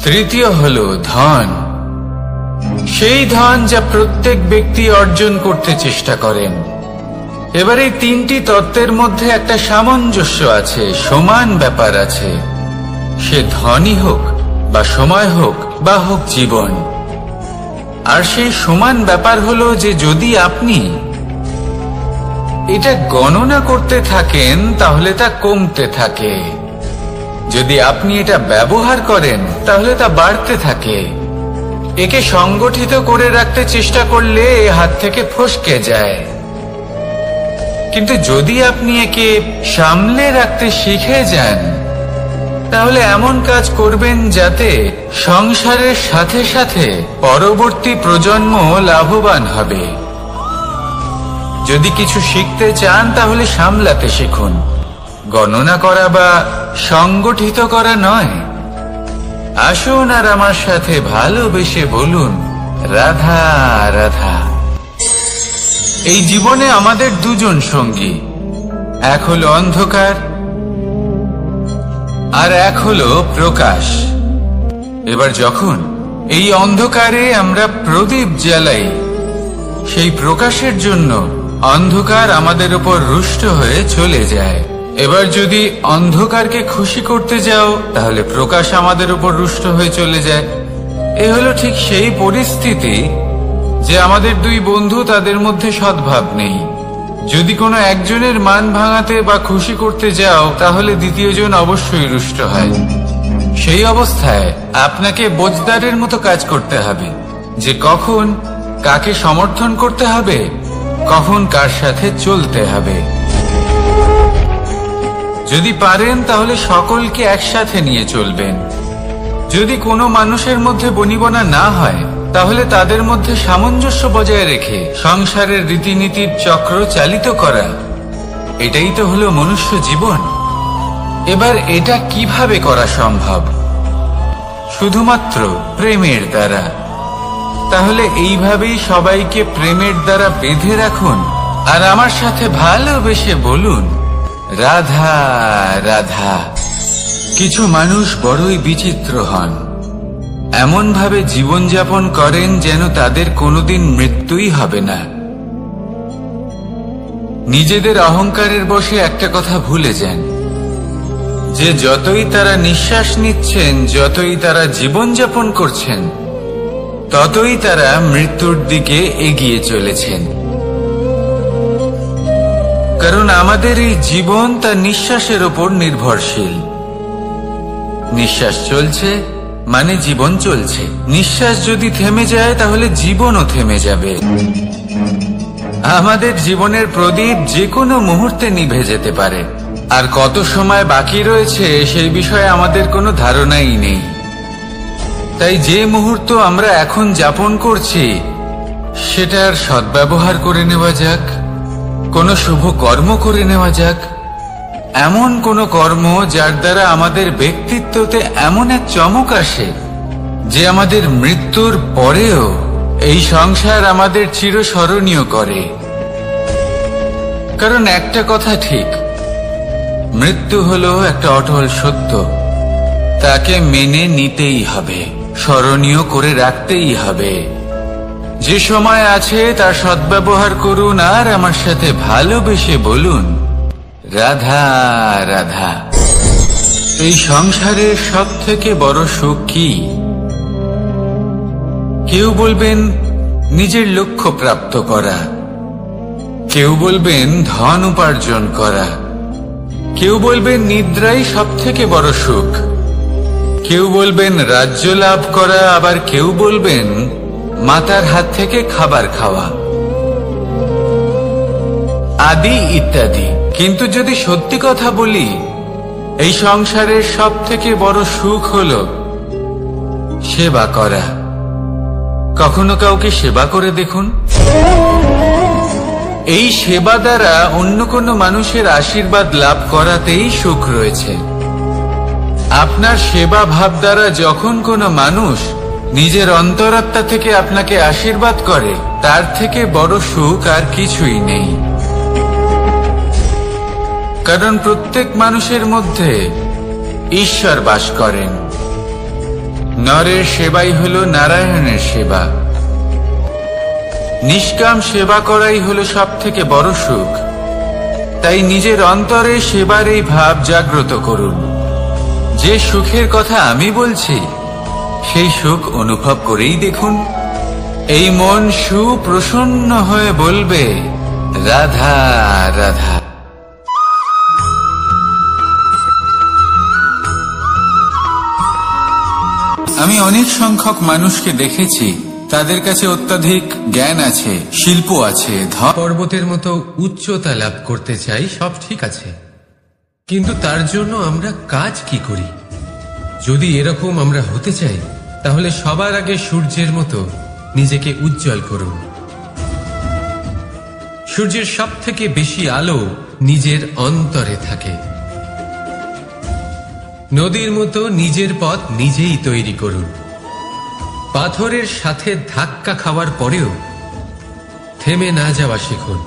তৃতীয় হলো ধন, সেই ধন যা প্রত্যেক ব্যক্তি অর্জন করতে চেষ্টা করেন। এবার এই তিনটি তত্ত্বের মধ্যে একটা সামঞ্জস্য আছে, সমান ব্যাপার আছে। সে ধনই হোক বা সময় হোক বা হোক জীবন। আর সেই সমান ব্যাপার হলো যে যদি আপনি এটা গণনা করতে থাকেন তাহলে তা কমতে থাকে, যদি আপনি এটা ব্যবহার করেন তাহলে তা বাড়তে থাকে। একে সংগঠিত করে রাখতে চেষ্টা করলে এ হাত থেকে ফসকে যায়, কিন্তু যদি আপনি একে সামলে রাখতে শিখে যান তাহলে এমন কাজ করবেন যাতে সংসারের সাথে সাথে পরবর্তী প্রজন্ম লাভবান হবে। যদি কিছু শিখতে চান তাহলে সামলাতে শিখুন, গণনা করা বা সংগঠিত করা নয়। আসুন আর আমার সাথে ভালোবেসে বলুন, রাধা রাধা। এই জীবনে আমাদের দুজন সঙ্গী, এক হলো অন্ধকার আর এক হলো প্রকাশ। এবার যখন এই অন্ধকারে আমরা প্রদীপ জ্বালাই, সেই প্রকাশের জন্য অন্ধকার আমাদের উপর রুষ্ট হয়ে চলে যায়। এবার যদি অন্ধকারকে খুশি করতে যাও তাহলে প্রকাশ আমাদের উপর রুষ্ট হয়ে চলে যায়। এ হলো ঠিক সেই পরিস্থিতি যে আমাদের দুই বন্ধু, তাদের মধ্যে সদ্ভাব নেই। যদি কোনো একজনের মান ভাঙাতে বা খুশি করতে যাও তাহলে দ্বিতীয়জন অবশ্যই রুষ্ট হয়। সেই অবস্থায় আপনাকে বোঝদারের মতো কাজ করতে হবে যে কখন কাকে সমর্থন করতে হবে, কখন কার সাথে চলতে হবে। যদি পারেন তাহলে সকলকে একসাথে নিয়ে চলবেন। যদি কোনো মানুষের মধ্যে বনিবনা না হয় তাহলে তাদের মধ্যে সামঞ্জস্য বজায় রেখে সংসারের রীতিনীতির চক্র চালিত করা, এটাই তো হলো মনুষ্য জীবন। এবার এটা কিভাবে করা সম্ভব? শুধুমাত্র প্রেমের দ্বারা। তাহলে এইভাবেই সবাইকে প্রেমের দ্বারা বেঁধে রাখুন আর আমার সাথে ভালোবেসে বলুন, রাধা রাধা। কিছু মানুষ বড়ই বিচিত্র হন, এমন ভাবে জীবনযাপন করেন যেন তাদের কোনোদিন মৃত্যুই হবে না। নিজেদের অহংকারের বশে একটা কথা ভুলে যান যে যতই তারা নিঃশ্বাস নিচ্ছেন, যতই তারা জীবনযাপন করছেন, ততই তারা মৃত্যুর দিকে এগিয়ে চলেছেন। কারণ আমাদের এই জীবন তার নিঃশ্বাসের ওপর নির্ভরশীল। নিঃশ্বাস চলছে মানে জীবন চলছে। নিঃশ্বাস যদি থেমে যায় তাহলে জীবনও থেমে যাবে। আমাদের জীবনের প্রদীপ যে কোনো মুহূর্তে নিভে যেতে পারে, আর কত সময় বাকি রয়েছে সেই বিষয়ে আমাদের কোনো ধারণাই নেই। তাই যে মুহূর্ত আমরা এখন যাপন করছি সেটার সদ্ব্যবহার করে নেওয়া যাক, কোনো শুভ কর্ম করে নেওয়া যাক, এমন কোনো কর্ম যার দ্বারা আমাদের ব্যক্তিত্বতে এমন এক চমক আসে যে আমাদের মৃত্যুর পরেও এই সংসার আমাদের চিরস্মরণীয় করে। কারণ একটা কথা ঠিক, মৃত্যু হলো একটা অটল সত্য, তাকে মেনে নিতেই হবে, স্মরণীয় করে রাখতেই হবে। যে সময় আছে তার সদ্ব্যবহার করুন আর আমার সাথে ভালোবেসে বলুন, রাধা রাধা। এই সংসারের সব থেকে বড় সুখ কি? কেউ বলবেন নিজের লক্ষ্য প্রাপ্ত করা, কেউ বলবেন ধন উপার্জন করা, কেউ বলবেন নিদ্রাই সব থেকে বড় সুখ, কেউ বলবেন রাজ্য লাভ করা, আবার কেউ বলবেন মাতার হাত থেকে খাবার খাওয়া, আদি ইত্যাদি। কিন্তু যদি সত্যি কথা বলি, এই সংসারের সব থেকে বড় সুখ হলো সেবা করা। কখনো কাউকে সেবা করে দেখুন, এই সেবা দ্বারা অন্য কোনো মানুষের আশীর্বাদ লাভ করাতেই সুখ রয়েছে। আপনার সেবা ভাব দ্বারা যখন কোনো মানুষ নিজের অন্তরাত্মা থেকে আপনাকে আশীর্বাদ করে, তার থেকে বড় সুখ আর কিছুই নেই। কারণ প্রত্যেক মানুষের মধ্যে ঈশ্বর বাস করেন। নরের সেবাই হলো নারায়ণের সেবা। নিষ্কাম সেবা করাই হলো সব থেকে বড় সুখ। তাই নিজের অন্তরে সেবার এই ভাব জাগ্রত করুন। যে সুখের কথা আমি বলছি, সেই সুখ অনুভব করেই দেখুন। এই মন সুপ্রসন্ন হয়ে বলবে, রাধা রাধা। আমি অনেক সংখ্যক মানুষকে দেখেছি, তাদের কাছে অত্যাধিক জ্ঞান আছে, শিল্প আছে, পর্বতের মতো উচ্চতা লাভ করতে চাই, সব ঠিক আছে, কিন্তু তার জন্য আমরা কাজ কি করি? যদি এরকম আমরা হতে চাই, তাহলে সবার আগে সূর্যের মতো নিজেকে উজ্জ্বল করুন। সূর্যের সব থেকে বেশি আলো নিজের অন্তরে থাকে। নদীর মতো নিজের পথ নিজেই তৈরি করুন। পাথরের সাথে ধাক্কা খাওয়ার পরেও থেমে না যাওয়া শিখুন।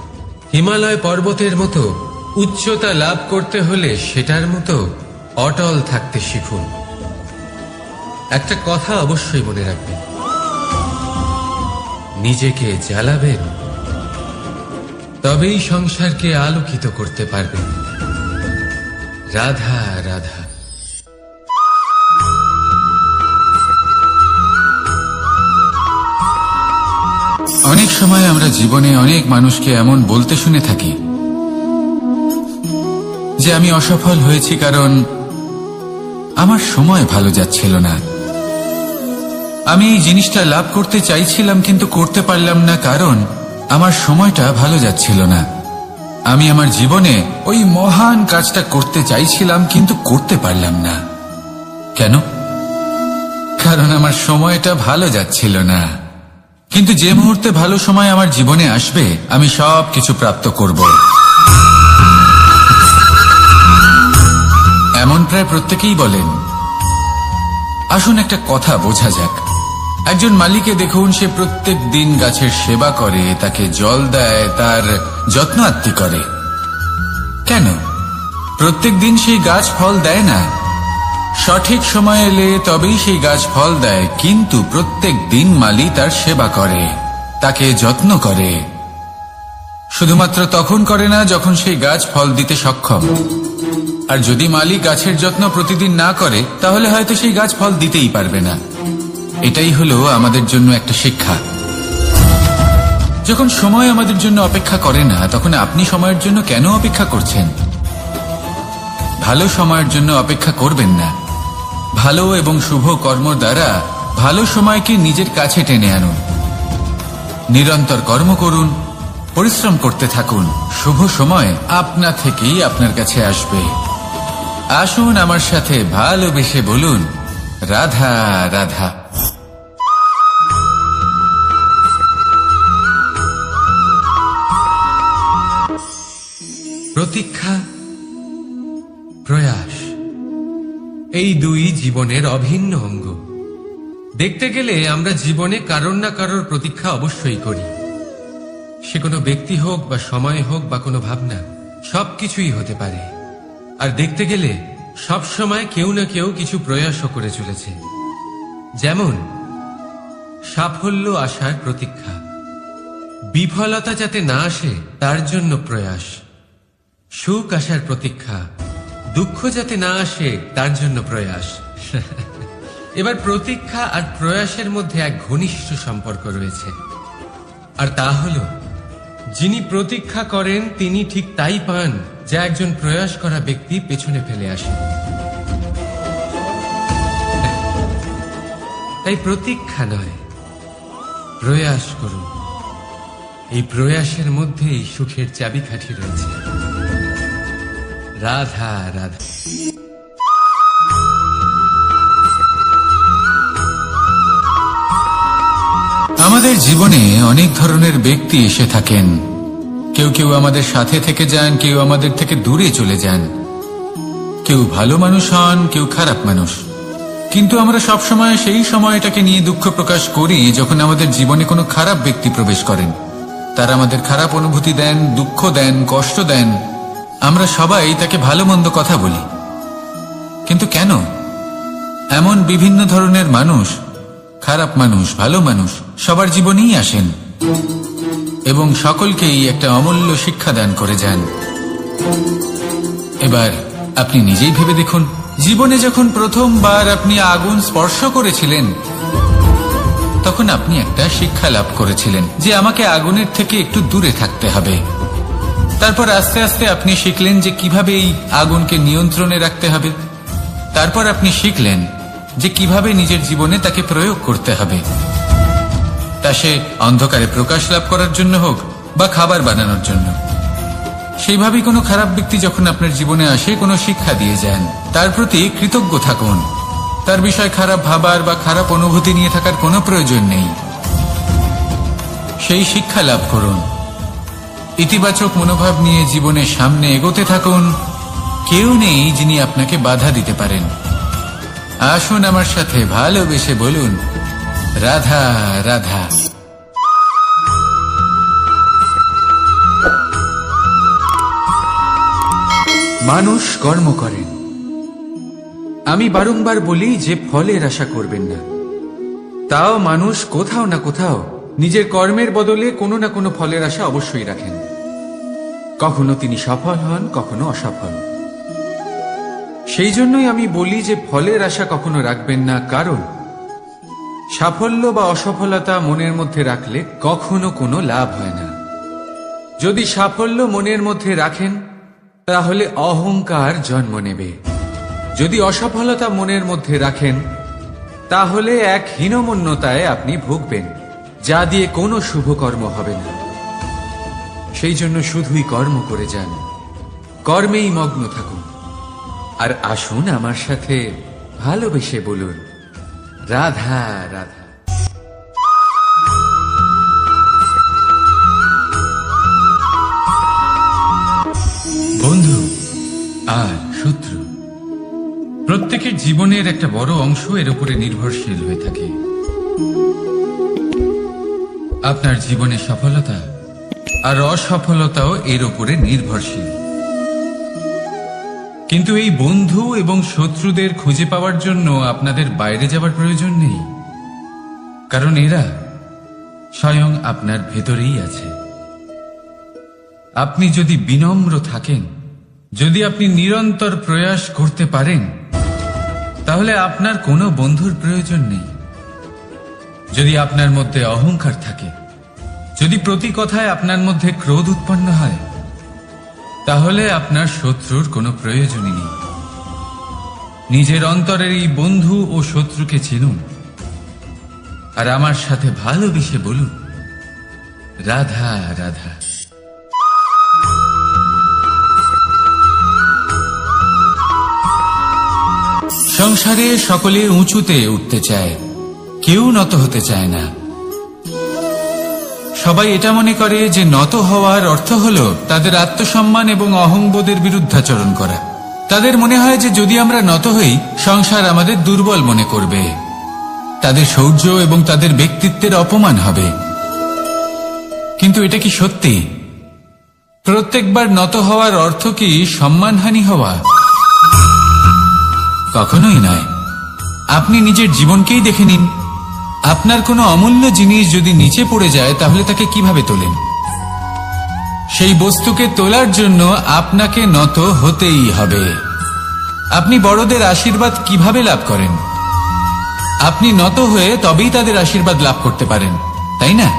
হিমালয় পর্বতের মতো উচ্চতা লাভ করতে হলে সেটার মতো অটল থাকতে শিখুন। একটা কথা অবশ্যই মনে রাখবেন, নিজেকে জ্বালাবেন, তবেই সংসারকে আলোকিত করতে পারবেন। রাধা রাধা। অনেক সময় আমরা জীবনে অনেক মানুষকে এমন বলতে শুনে থাকি যে আমি অসফল হয়েছি কারণ আমার সময় ভালো যাচ্ছিল না। আমি এই জিনিসটা লাভ করতে চাইছিলাম কিন্তু করতে পারলাম না কারণ আমার সময়টা ভালো যাচ্ছিল না। আমি আমার জীবনে ওই মহান কাজটা করতে চাইছিলাম কিন্তু করতে পারলাম না। কেন? কারণ আমার সময়টা ভালো যাচ্ছিল না। কিন্তু যে মুহূর্তে ভালো সময় আমার জীবনে আসবে, আমি সব কিছু প্রাপ্ত করব। এমন প্রায় প্রত্যেকেই বলেন। আসুন একটা কথা বোঝা যাক। একজন মালিকে দেখুন, সে প্রত্যেক দিন গাছের সেবা করে, তাকে জল দেয়, তার যত্ন আত্তি করে। কেন? প্রত্যেক দিন সেই গাছ ফল দেয় না। সঠিক সময় এলে তবেই সেই গাছ ফল দেয়, কিন্তু প্রত্যেক দিন মালি তার সেবা করে, তাকে যত্ন করে। শুধুমাত্র তখন করে না যখন সেই গাছ ফল দিতে সক্ষম। আর যদি মালি গাছের যত্ন প্রতিদিন না করে, তাহলে হয়তো সেই গাছ ফল দিতেই পারবে না। এটাই হলো আমাদের জন্য একটা শিক্ষা। যখন সময় আমাদের জন্য অপেক্ষা করে না, তখন আপনি সময়ের জন্য কেন অপেক্ষা করছেন? ভালো সময়ের জন্য অপেক্ষা করবেন না। ভালো এবং শুভ কর্ম দ্বারা ভালো সময়কে নিজের কাছে টেনে আনুন। নিরন্তর কর্ম করুন, পরিশ্রম করতে থাকুন। শুভ সময় আপনা থেকেই আপনার কাছে আসবে। আসুন আমার সাথে ভালোবেসে বলুন, রাধা রাধা। প্রতীক্ষা, প্রয়াস, এই দুই জীবনের অভিন্ন অঙ্গ। দেখতে গেলে আমরা জীবনে কারোর না কারোর প্রতীক্ষা অবশ্যই করি। সে কোনো ব্যক্তি হোক বা সময় হোক বা কোনো ভাবনা, সবকিছুই হতে পারে। আর দেখতে গেলে সব সময় কেউ না কেউ কিছু প্রয়াসও করে চলেছে। যেমন সাফল্য আসার প্রতীক্ষা, বিফলতা যাতে না আসে তার জন্য প্রয়াস। সুখ আসার প্রতীক্ষা, দুঃখ যাতে না আসে তার জন্য প্রয়াস। এবার প্রতীক্ষা আর প্রয়াসের মধ্যে এক ঘনিষ্ঠ সম্পর্ক রয়েছে, আর তা হল যিনি প্রতীক্ষা করেন তিনি ঠিক তাই পান যা একজন প্রয়াস করা ব্যক্তি পেছনে ফেলে আসে। তাই প্রতীক্ষা নয়, প্রয়াস করুন। এই প্রয়াসের মধ্যেই সুখের চাবিকাঠি রয়েছে। রাধা রাধা। আমাদের জীবনে অনেক ধরনের ব্যক্তি এসে থাকেন। কেউ কেউ আমাদের সাথে থেকে যান, কেউ আমাদের থেকে দূরে চলে যান। কেউ ভালো মানুষ হন, কেউ খারাপ মানুষ। কিন্তু আমরা সবসময় সেই সময়টাকে নিয়ে দুঃখ প্রকাশ করি যখন আমাদের জীবনে কোনো খারাপ ব্যক্তি প্রবেশ করেন। তারা আমাদের খারাপ অনুভূতি দেন, দুঃখ দেন, কষ্ট দেন। আমরা সবাই তাকে ভালো মন্দ কথা বলি। কিন্তু কেন? এমন বিভিন্ন ধরনের মানুষ, খারাপ মানুষ, ভালো মানুষ সবার জীবনেই আসেন এবং সকলকেই একটা অমূল্য শিক্ষা দান করে যান। এবার আপনি নিজেই ভেবে দেখুন, জীবনে যখন প্রথমবার আপনি আগুন স্পর্শ করেছিলেন তখন আপনি একটা শিক্ষা লাভ করেছিলেন যে আমাকে আগুনের থেকে একটু দূরে থাকতে হবে। তারপর আস্তে আস্তে আপনি শিখলেন যে কিভাবে এই আগুনকে নিয়ন্ত্রণে রাখতে হবে। তারপর আপনি শিখলেন যে কিভাবে নিজের জীবনে তাকে প্রয়োগ করতে হবে, তা সে অন্ধকারে প্রকাশ লাভ করার জন্য হোক বা খাবার বানানোর জন্য। সেইভাবেই কোনো খারাপ ব্যক্তি যখন আপনার জীবনে আসে কোনো শিক্ষা দিয়ে যান, তার প্রতি কৃতজ্ঞ থাকুন। তার বিষয় খারাপ ভাবার বা খারাপ অনুভূতি নিয়ে থাকার কোনো প্রয়োজন নেই। সেই শিক্ষা লাভ করুন, ইতিবাচক মনোভাব নিয়ে জীবনের সামনে এগোতে থাকুন। কেউ নেই যিনি আপনাকে বাধা দিতে পারেন। আসুন আমার সাথে ভালোবেসে বলুন, রাধা রাধা। মানুষ কর্ম করেন। আমি বারংবার বলি যে ফলের আশা করবেন না। তাও মানুষ কোথাও না কোথাও নিজের কর্মের বদলে কোনো না কোনো ফলের আশা অবশ্যই রাখেন। কখনো তিনি সফল হন, কখনো অসফল। সেই জন্যই আমি বলি যে ফলের আশা কখনো রাখবেন না, কারণ সাফল্য বা অসফলতা মনের মধ্যে রাখলে কখনো কোনো লাভ হয় না। যদি সাফল্য মনের মধ্যে রাখেন তাহলে অহংকার জন্ম নেবে। যদি অসফলতা মনের মধ্যে রাখেন তাহলে এক হীনমন্যতায় আপনি ভুগবেন, যা দিয়ে কোনো শুভকর্ম হবে না। সেই জন্য শুধুই কর্ম করে যান, কর্মেই মগ্ন থাকুন। আর আসুন আমার সাথে ভালোবেসে বলুন, রাধা রাধা। বন্ধু আর শত্রু প্রত্যেকের জীবনের একটা বড় অংশ এর উপরে নির্ভরশীল হয়ে থাকে। আপনার জীবনে সফলতা আর অসফলতাও এর উপরে নির্ভরশীল। কিন্তু এই বন্ধু এবং শত্রুদের খুঁজে পাওয়ার জন্য আপনাদের বাইরে যাবার প্রয়োজন নেই, কারণ এরা স্বয়ং আপনার ভেতরেই আছে। আপনি যদি বিনম্র থাকেন, যদি আপনি নিরন্তর প্রয়াস করতে পারেন, তাহলে আপনার কোনো বন্ধুর প্রয়োজন নেই। যদি আপনার মধ্যে অহংকার থাকে, যদি প্রতি কথায় আপনার মধ্যে ক্রোধ উৎপন্ন হয়, তাহলে আপনার শত্রুর কোনো প্রয়োজনই নেই। নিজের অন্তরের এই বন্ধু ও শত্রুকে চিনুন আর আমার সাথে ভালোবেসে বলুন, রাধা রাধা। সংসারে সকলে উঁচুতে উঠতে চায়, কেউ নত হতে চায় না। সবাই এটা মনে করে যে নত হওয়ার অর্থ হলো তাদের আত্মসম্মান এবং অহংবোধের বিরুদ্ধাচরণ করা। তাদের মনে হয় যে যদি আমরা নত হই, সংসার আমাদের দুর্বল মনে করবে, তাদের শৌর্য এবং তাদের ব্যক্তিত্বের অপমান হবে। কিন্তু এটা কি সত্যি? প্রত্যেকবার নত হওয়ার অর্থ কি সম্মানহানি হওয়া? কখনোই নয়। আপনি নিজের জীবনকেই দেখে নিন। আপনার কোনো অমূল্য জিনিস যদি নিচে পড়ে যায় তাহলে তাকে কিভাবে তোলেন? সেই বস্তুকে তোলার জন্য আপনাকে নত হতেই হবে। আপনি বড়দের আশীর্বাদ কিভাবে লাভ করেন? আপনি নত হয়ে তবেই তাদের আশীর্বাদ লাভ করতে পারেন, তাই না?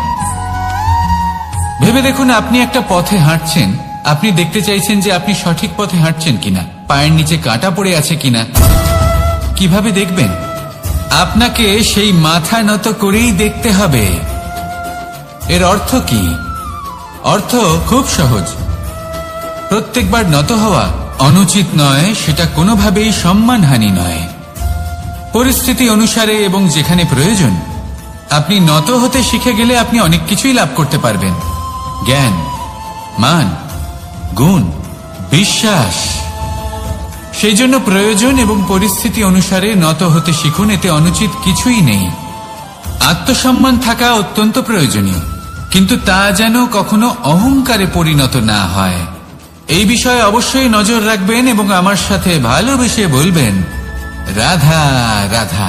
ভেবে দেখুন, আপনি একটা পথে হাঁটছেন, আপনি দেখতে চাইছেন যে আপনি সঠিক পথে হাঁটছেন কিনা, পায়ের নিচে কাঁটা পড়ে আছে কিনা। কিভাবে দেখবেন? আপনাকে সেই মাথা নত করেই দেখতে হবে। এর অর্থ কি? অর্থ খুব সহজ। প্রত্যেকবার নত হওয়া অনুচিত নয়, সেটা কোনোভাবেই সম্মানহানি নয়। পরিস্থিতি অনুসারে এবং যেখানে প্রয়োজন আপনি নত হতে শিখে গেলে আপনি অনেক কিছুই লাভ করতে পারবেন। জ্ঞান, মান, গুণ, বিশ্বাস। সেই জন্য প্রয়োজন এবং পরিস্থিতি অনুসারে নত হতে শিখুন, এতে অনুচিত কিছুই নেই। আত্মসম্মান থাকা অত্যন্ত প্রয়োজনীয়, কিন্তু তা যেন কখনো অহংকারে পরিণত না হয়। এই বিষয়ে অবশ্যই নজর রাখবেন এবং আমার সাথে ভালোবেসে বলবেন, রাধা রাধা।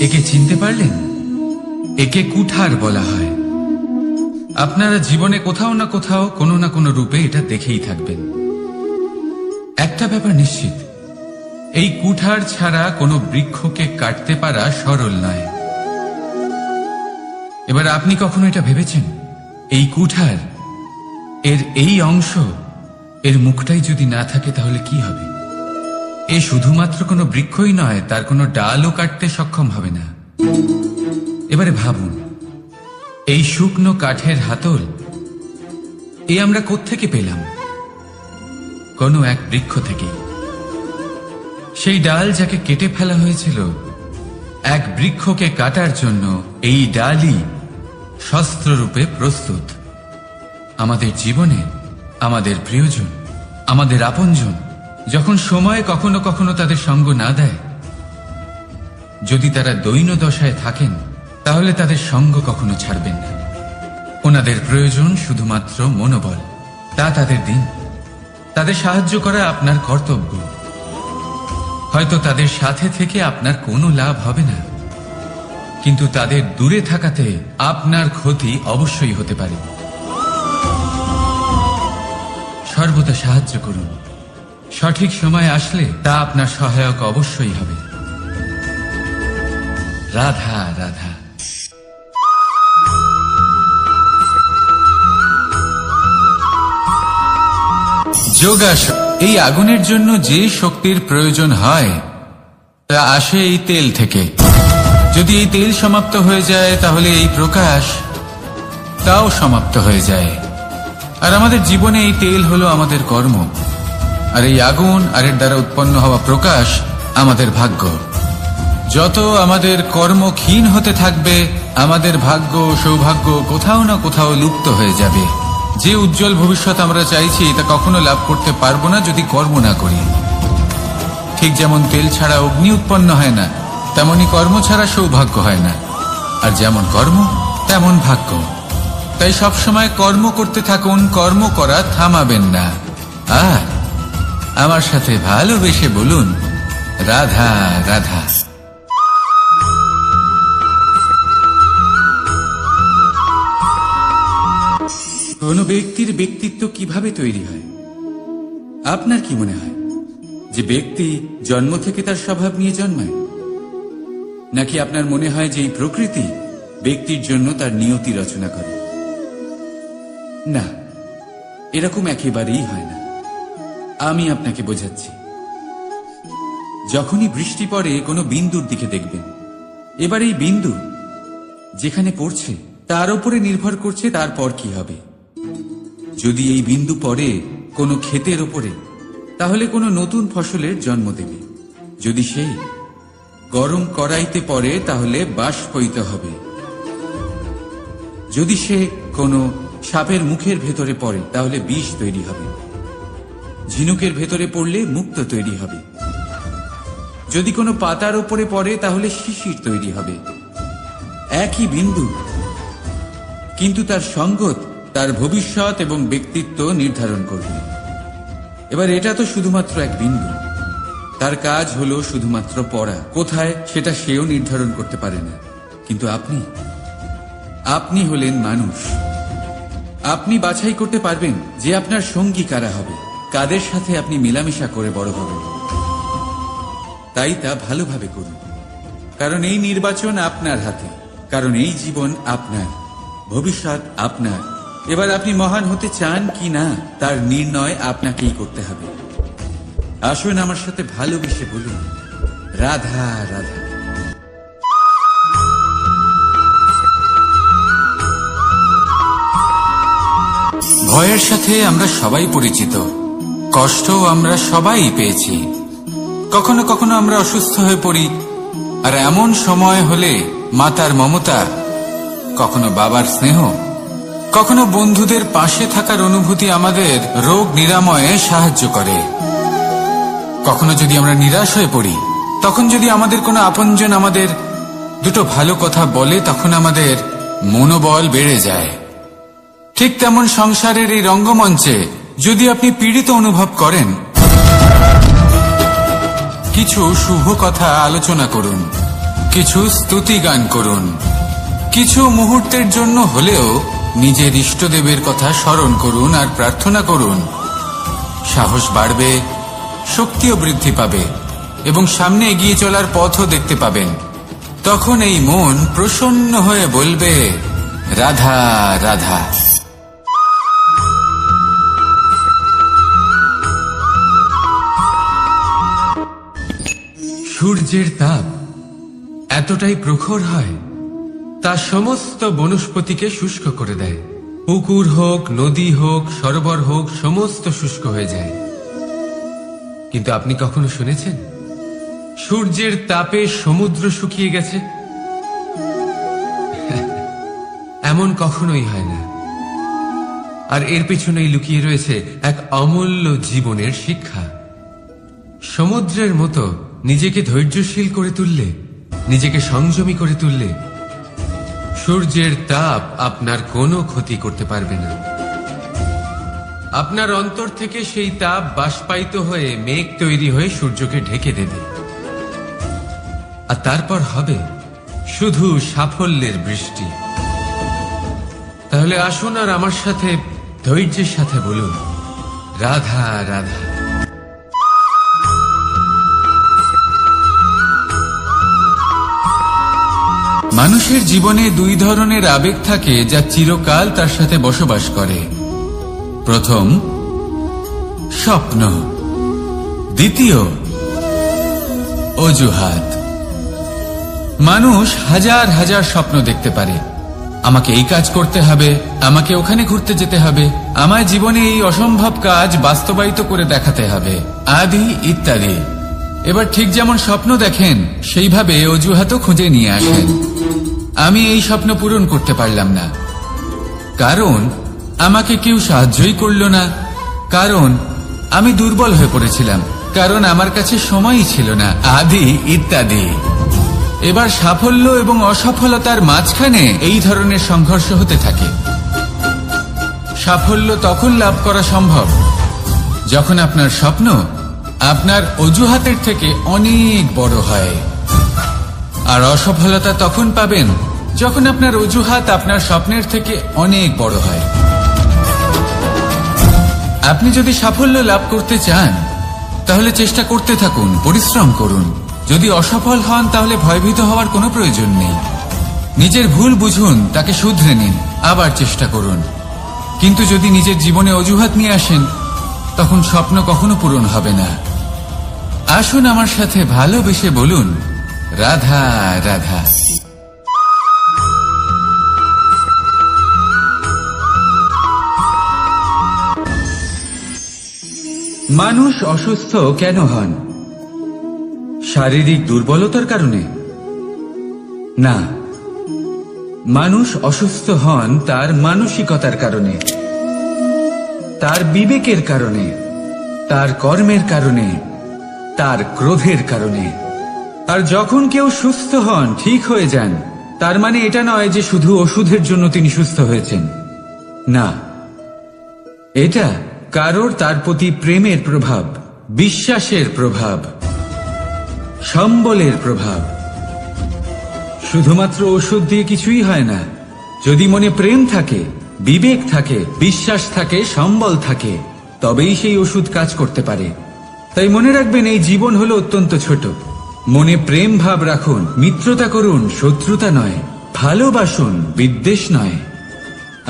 একে চিনতে পারলেন? একে কুঠার বলা হয়। আপনারা জীবনে কোথাও না কোথাও কোনো না কোনো রূপে এটা দেখেই থাকবেন। একটা ব্যাপার নিশ্চিত, এই কুঠার ছাড়া কোনো বৃক্ষকে কাটতে পারা সরল নয়। এবার আপনি কখনো এটা ভেবেছেন, এই কুঠার, এর এই অংশ, এর মুখটাই যদি না থাকে তাহলে কি হবে? এ শুধুমাত্র কোনো বৃক্ষই নয়, তার কোনো ডালও কাটতে সক্ষম হবে না। এবারে ভাবুন, এই শুকনো কাঠের হাতল এ আমরা কোত্থেকে পেলাম? কোনো এক বৃক্ষ থেকে। সেই ডাল যাকে কেটে ফেলা হয়েছিল, এক বৃক্ষকে কাটার জন্য এই ডালই শস্ত্ররূপে প্রস্তুত। আমাদের জীবনে আমাদের প্রিয়জন, আমাদের আপনজন যখন সময় কখনো কখনো তাদের সঙ্গ না দেয়, যদি তারা দৈন্য দশায় থাকেন, তাহলে তাদের সঙ্গ কখনো ছাড়বেন না। ওনাদের প্রয়োজন শুধুমাত্র মনোবল। তা তাদের দিন, তাদের সাহায্য করা আপনার কর্তব্য। হয়তো তাদের সাথে থেকে আপনার কোনো লাভ হবে না, কিন্তু তাদের দূরে থাকাতে আপনার ক্ষতি অবশ্যই হতে পারে। সর্বদা সাহায্য করুন, সঠিক সময় আসলে তা আপনার সহায়ক অবশ্যই হবে। রাধা রাধা। যোগাসন। এই আগুনের জন্য যে শক্তির প্রয়োজন হয় তা আসে এই তেল থেকে। যদি এই তেল সমাপ্ত হয়ে যায়, তাহলে এই প্রকাশ তাও সমাপ্ত হয়ে যায়। আর আমাদের জীবনে এই তেল হলো আমাদের কর্ম, আর এই আগুন আর এর দ্বারা উৎপন্ন হওয়া প্রকাশ আমাদের ভাগ্য। যত আমাদের কর্ম ক্ষীণ হতে থাকবে, আমাদের ভাগ্য সৌভাগ্য কোথাও না কোথাও লুপ্ত হয়ে যাবে। যে উজ্জ্বল ভবিষ্যৎ আমরা চাইছি তা কখনো লাভ করতে পারবো না যদি কর্ম না করি। ঠিক যেমন তেল ছাড়া অগ্নি উৎপন্ন হয় না, তেমনি কর্ম ছাড়া সৌভাগ্য হয় না। আর যেমন কর্ম তেমন ভাগ্য। তাই সবসময় কর্ম করতে থাকুন, কর্ম করা থামাবেন না। আর আমার সাথে ভালোবেসে বলুন, রাধা রাধা। কোন ব্যক্তির ব্যক্তিত্ব কিভাবে তৈরি হয়? আপনার কি মনে হয় যে ব্যক্তি জন্ম থেকে তার স্বভাব নিয়ে জন্মায়, নাকি আপনার মনে হয় যে এই প্রকৃতি ব্যক্তির জন্য তার নিয়তি রচনা করে? না, এরকম একেবারেই হয় না। আমি আপনাকে বোঝাচ্ছি। যখনই বৃষ্টি পড়ে কোনো বিন্দুর দিকে দেখবেন। এবার এই বিন্দু যেখানে পড়ছে তার উপরে নির্ভর করছে তারপর কি হবে। যদি এই বিন্দু পড়ে কোনো ক্ষেতের ওপরে, তাহলে কোনো নতুন ফসলের জন্ম দেবে। যদি সেই গরম কড়াইতে পড়ে, তাহলে বাষ্পীত হবে। যদি সে কোনো সাপের মুখের ভেতরে পড়ে, তাহলে বিষ তৈরি হবে। ঝিনুকের ভেতরে পড়লে মুক্তো তৈরি হবে। যদি কোনো পাতার ওপরে পড়ে, তাহলে শিশির তৈরি হবে। একই বিন্দু, কিন্তু তার সঙ্গত তার ভবিষ্যৎ এবং ব্যক্তিত্ব নির্ধারণ করবে। এবার এটা তো শুধুমাত্র এক বিন্দু, তার কাজ হলো শুধুমাত্র পড়া। কোথায় সেটা সেও নির্ধারণ করতে পারে না। কিন্তু আপনি হলেন মানুষ। আপনি বাছাই করতে পারবেন যে আপনার সঙ্গী কারা হবে, কাদের সাথে আপনি মেলামেশা করে বড় হবেন। তাই তা ভালোভাবে করুন, কারণ এই নির্বাচন আপনার হাতে, কারণ এই জীবন আপনার, ভবিষ্যৎ আপনার। এবার আপনি মহান হতে চান কি না, তার নির্ণয় আপনাকেই করতে হবে। আসুন আমার সাথে ভালোবেসে বলুন, রাধা রাধা। ভয়ের সাথে আমরা সবাই পরিচিত, কষ্ট আমরা সবাই পেয়েছি। কখনো কখনো আমরা অসুস্থ হয়ে পড়ি, আর এমন সময় হলে মাতার মমতা, কখনো বাবার স্নেহ, কখনো বন্ধুদের পাশে থাকার অনুভূতি আমাদের রোগ নিরাময়ে সাহায্য করে। কখনো যদি আমরা নিরাশ হয়ে পড়ি, তখন যদি আমাদের কোনো আপনজন আমাদের দুটো ভালো কথা বলে, তখন আমাদের মনোবল বেড়ে যায়। ঠিক তেমন সংসারের এই রঙ্গমঞ্চে যদি আপনি পীড়িত অনুভব করেন, কিছু শুভ কথা আলোচনা করুন, কিছু স্তুতি গান করুন, কিছু মুহূর্তের জন্য হলেও নিজের ইষ্টদেবের কথা স্মরণ করুন আর প্রার্থনা করুন। সাহস বাড়বে, শক্তিও বৃদ্ধি পাবে এবং সামনে এগিয়ে চলার পথও দেখতে পাবেন। তখন এই মন প্রসন্ন হয়ে বলবে, রাধা রাধা। সূর্যের তাপ এতটাই প্রখর হয়, তা সমস্ত বনস্পতিকে শুষ্ক করে দেয়। পুকুর হোক, নদী হোক, সরোবর হোক, সমস্ত শুষ্ক হয়ে যায়। কিন্তু আপনি কখনো শুনেছেন সূর্যের তাপে সমুদ্র শুকিয়ে গেছে? এমন কখনোই হয় না। আর এর পেছনেই লুকিয়ে রয়েছে এক অমূল্য জীবনের শিক্ষা। সমুদ্রের মতো নিজেকে ধৈর্যশীল করে তুললে, নিজেকে সংযমী করে তুললে, সূর্যের তাপ আপনার কোনো ক্ষতি করতে পারবে না। আপনার অন্তর থেকে সেই তাপ বাষ্পায়িত হয়ে মেঘ তৈরি হয়ে সূর্যকে ঢেকে দেবে, আর তারপর হবে শুধু সাফল্যের বৃষ্টি। তাহলে আসুন আর আমার সাথে ধৈর্যের সাথে বলুন, রাধা রাধা। মানুষের জীবনে দুই ধরনের আবেগ থাকে যা চিরকাল তার সাথে বসবাস করে। প্রথম, স্বপ্ন। দ্বিতীয়, অজুহাত। মানুষ হাজার হাজার স্বপ্ন দেখতে পারে। আমাকে এই কাজ করতে হবে, আমাকে ওখানে ঘুরতে যেতে হবে, আমার জীবনে এই অসম্ভব কাজ বাস্তবায়িত করে দেখাতে হবে, আদি ইত্যাদি। এবার ঠিক যেমন স্বপ্ন দেখেন, সেইভাবে অজুহাতও খুঁজে নিয়ে আসেন। আমি এই স্বপ্ন পূরণ করতে পারলাম না, কারণ আমাকে কেউ সাহায্যই করল না, কারণ আমি দুর্বল হয়ে পড়েছিলাম, কারণ আমার কাছে সময়ই ছিল না, আদি ইত্যাদি। এবার সাফল্য এবং অসফলতার মাঝখানে এই ধরনের সংঘর্ষ হতে থাকে। সাফল্য তখন লাভ করা সম্ভব যখন আপনার স্বপ্ন আপনার অজুহাতের থেকে অনেক বড় হয়, আর অসফলতা তখন পাবেন যখন আপনার অজুহাত আপনার স্বপ্নের থেকে অনেক বড় হয়। আপনি যদি সাফল্য লাভ করতে চান, তাহলে চেষ্টা করতে থাকুন, পরিশ্রম করুন। যদি অসফল হন, তাহলে ভয়ভীত হওয়ার কোনো প্রয়োজন নেই। নিজের ভুল বুঝুন, তাকে শুধরে নিন, আবার চেষ্টা করুন। কিন্তু যদি নিজের জীবনে অজুহাত নিয়ে আসেন, তখন স্বপ্ন কখনো পূরণ হবে না। আসুন আমার সাথে ভালোবেসে বলুন, রাধা রাধা। মানুষ অসুস্থ কেন হন? শারীরিক দুর্বলতার কারণে? না, মানুষ অসুস্থ হন তার মানসিকতার কারণে, তার বিবেকের কারণে, তার কর্মের কারণে, তার ক্রোধের কারণে। আর যখন কেউ সুস্থ হন, ঠিক হয়ে যান, তার মানে এটা নয় যে শুধু ওষুধের জন্য তিনি সুস্থ হয়েছেন। না, এটা কারোর তার প্রতি প্রেমের প্রভাব, বিশ্বাসের প্রভাব, সম্বলের প্রভাব। শুধুমাত্র ওষুধ দিয়ে কিছুই হয় না। যদি মনে প্রেম থাকে, বিবেক থাকে, বিশ্বাস থাকে, সম্বল থাকে, তবেই সেই ওষুধ কাজ করতে পারে। তাই মনে রাখবেন, এই জীবন হলো অত্যন্ত ছোট। মনে প্রেম ভাব রাখুন, মিত্রতা করুন, শত্রুতা নয়। ভালোবাসুন, বিদ্বেষ নয়।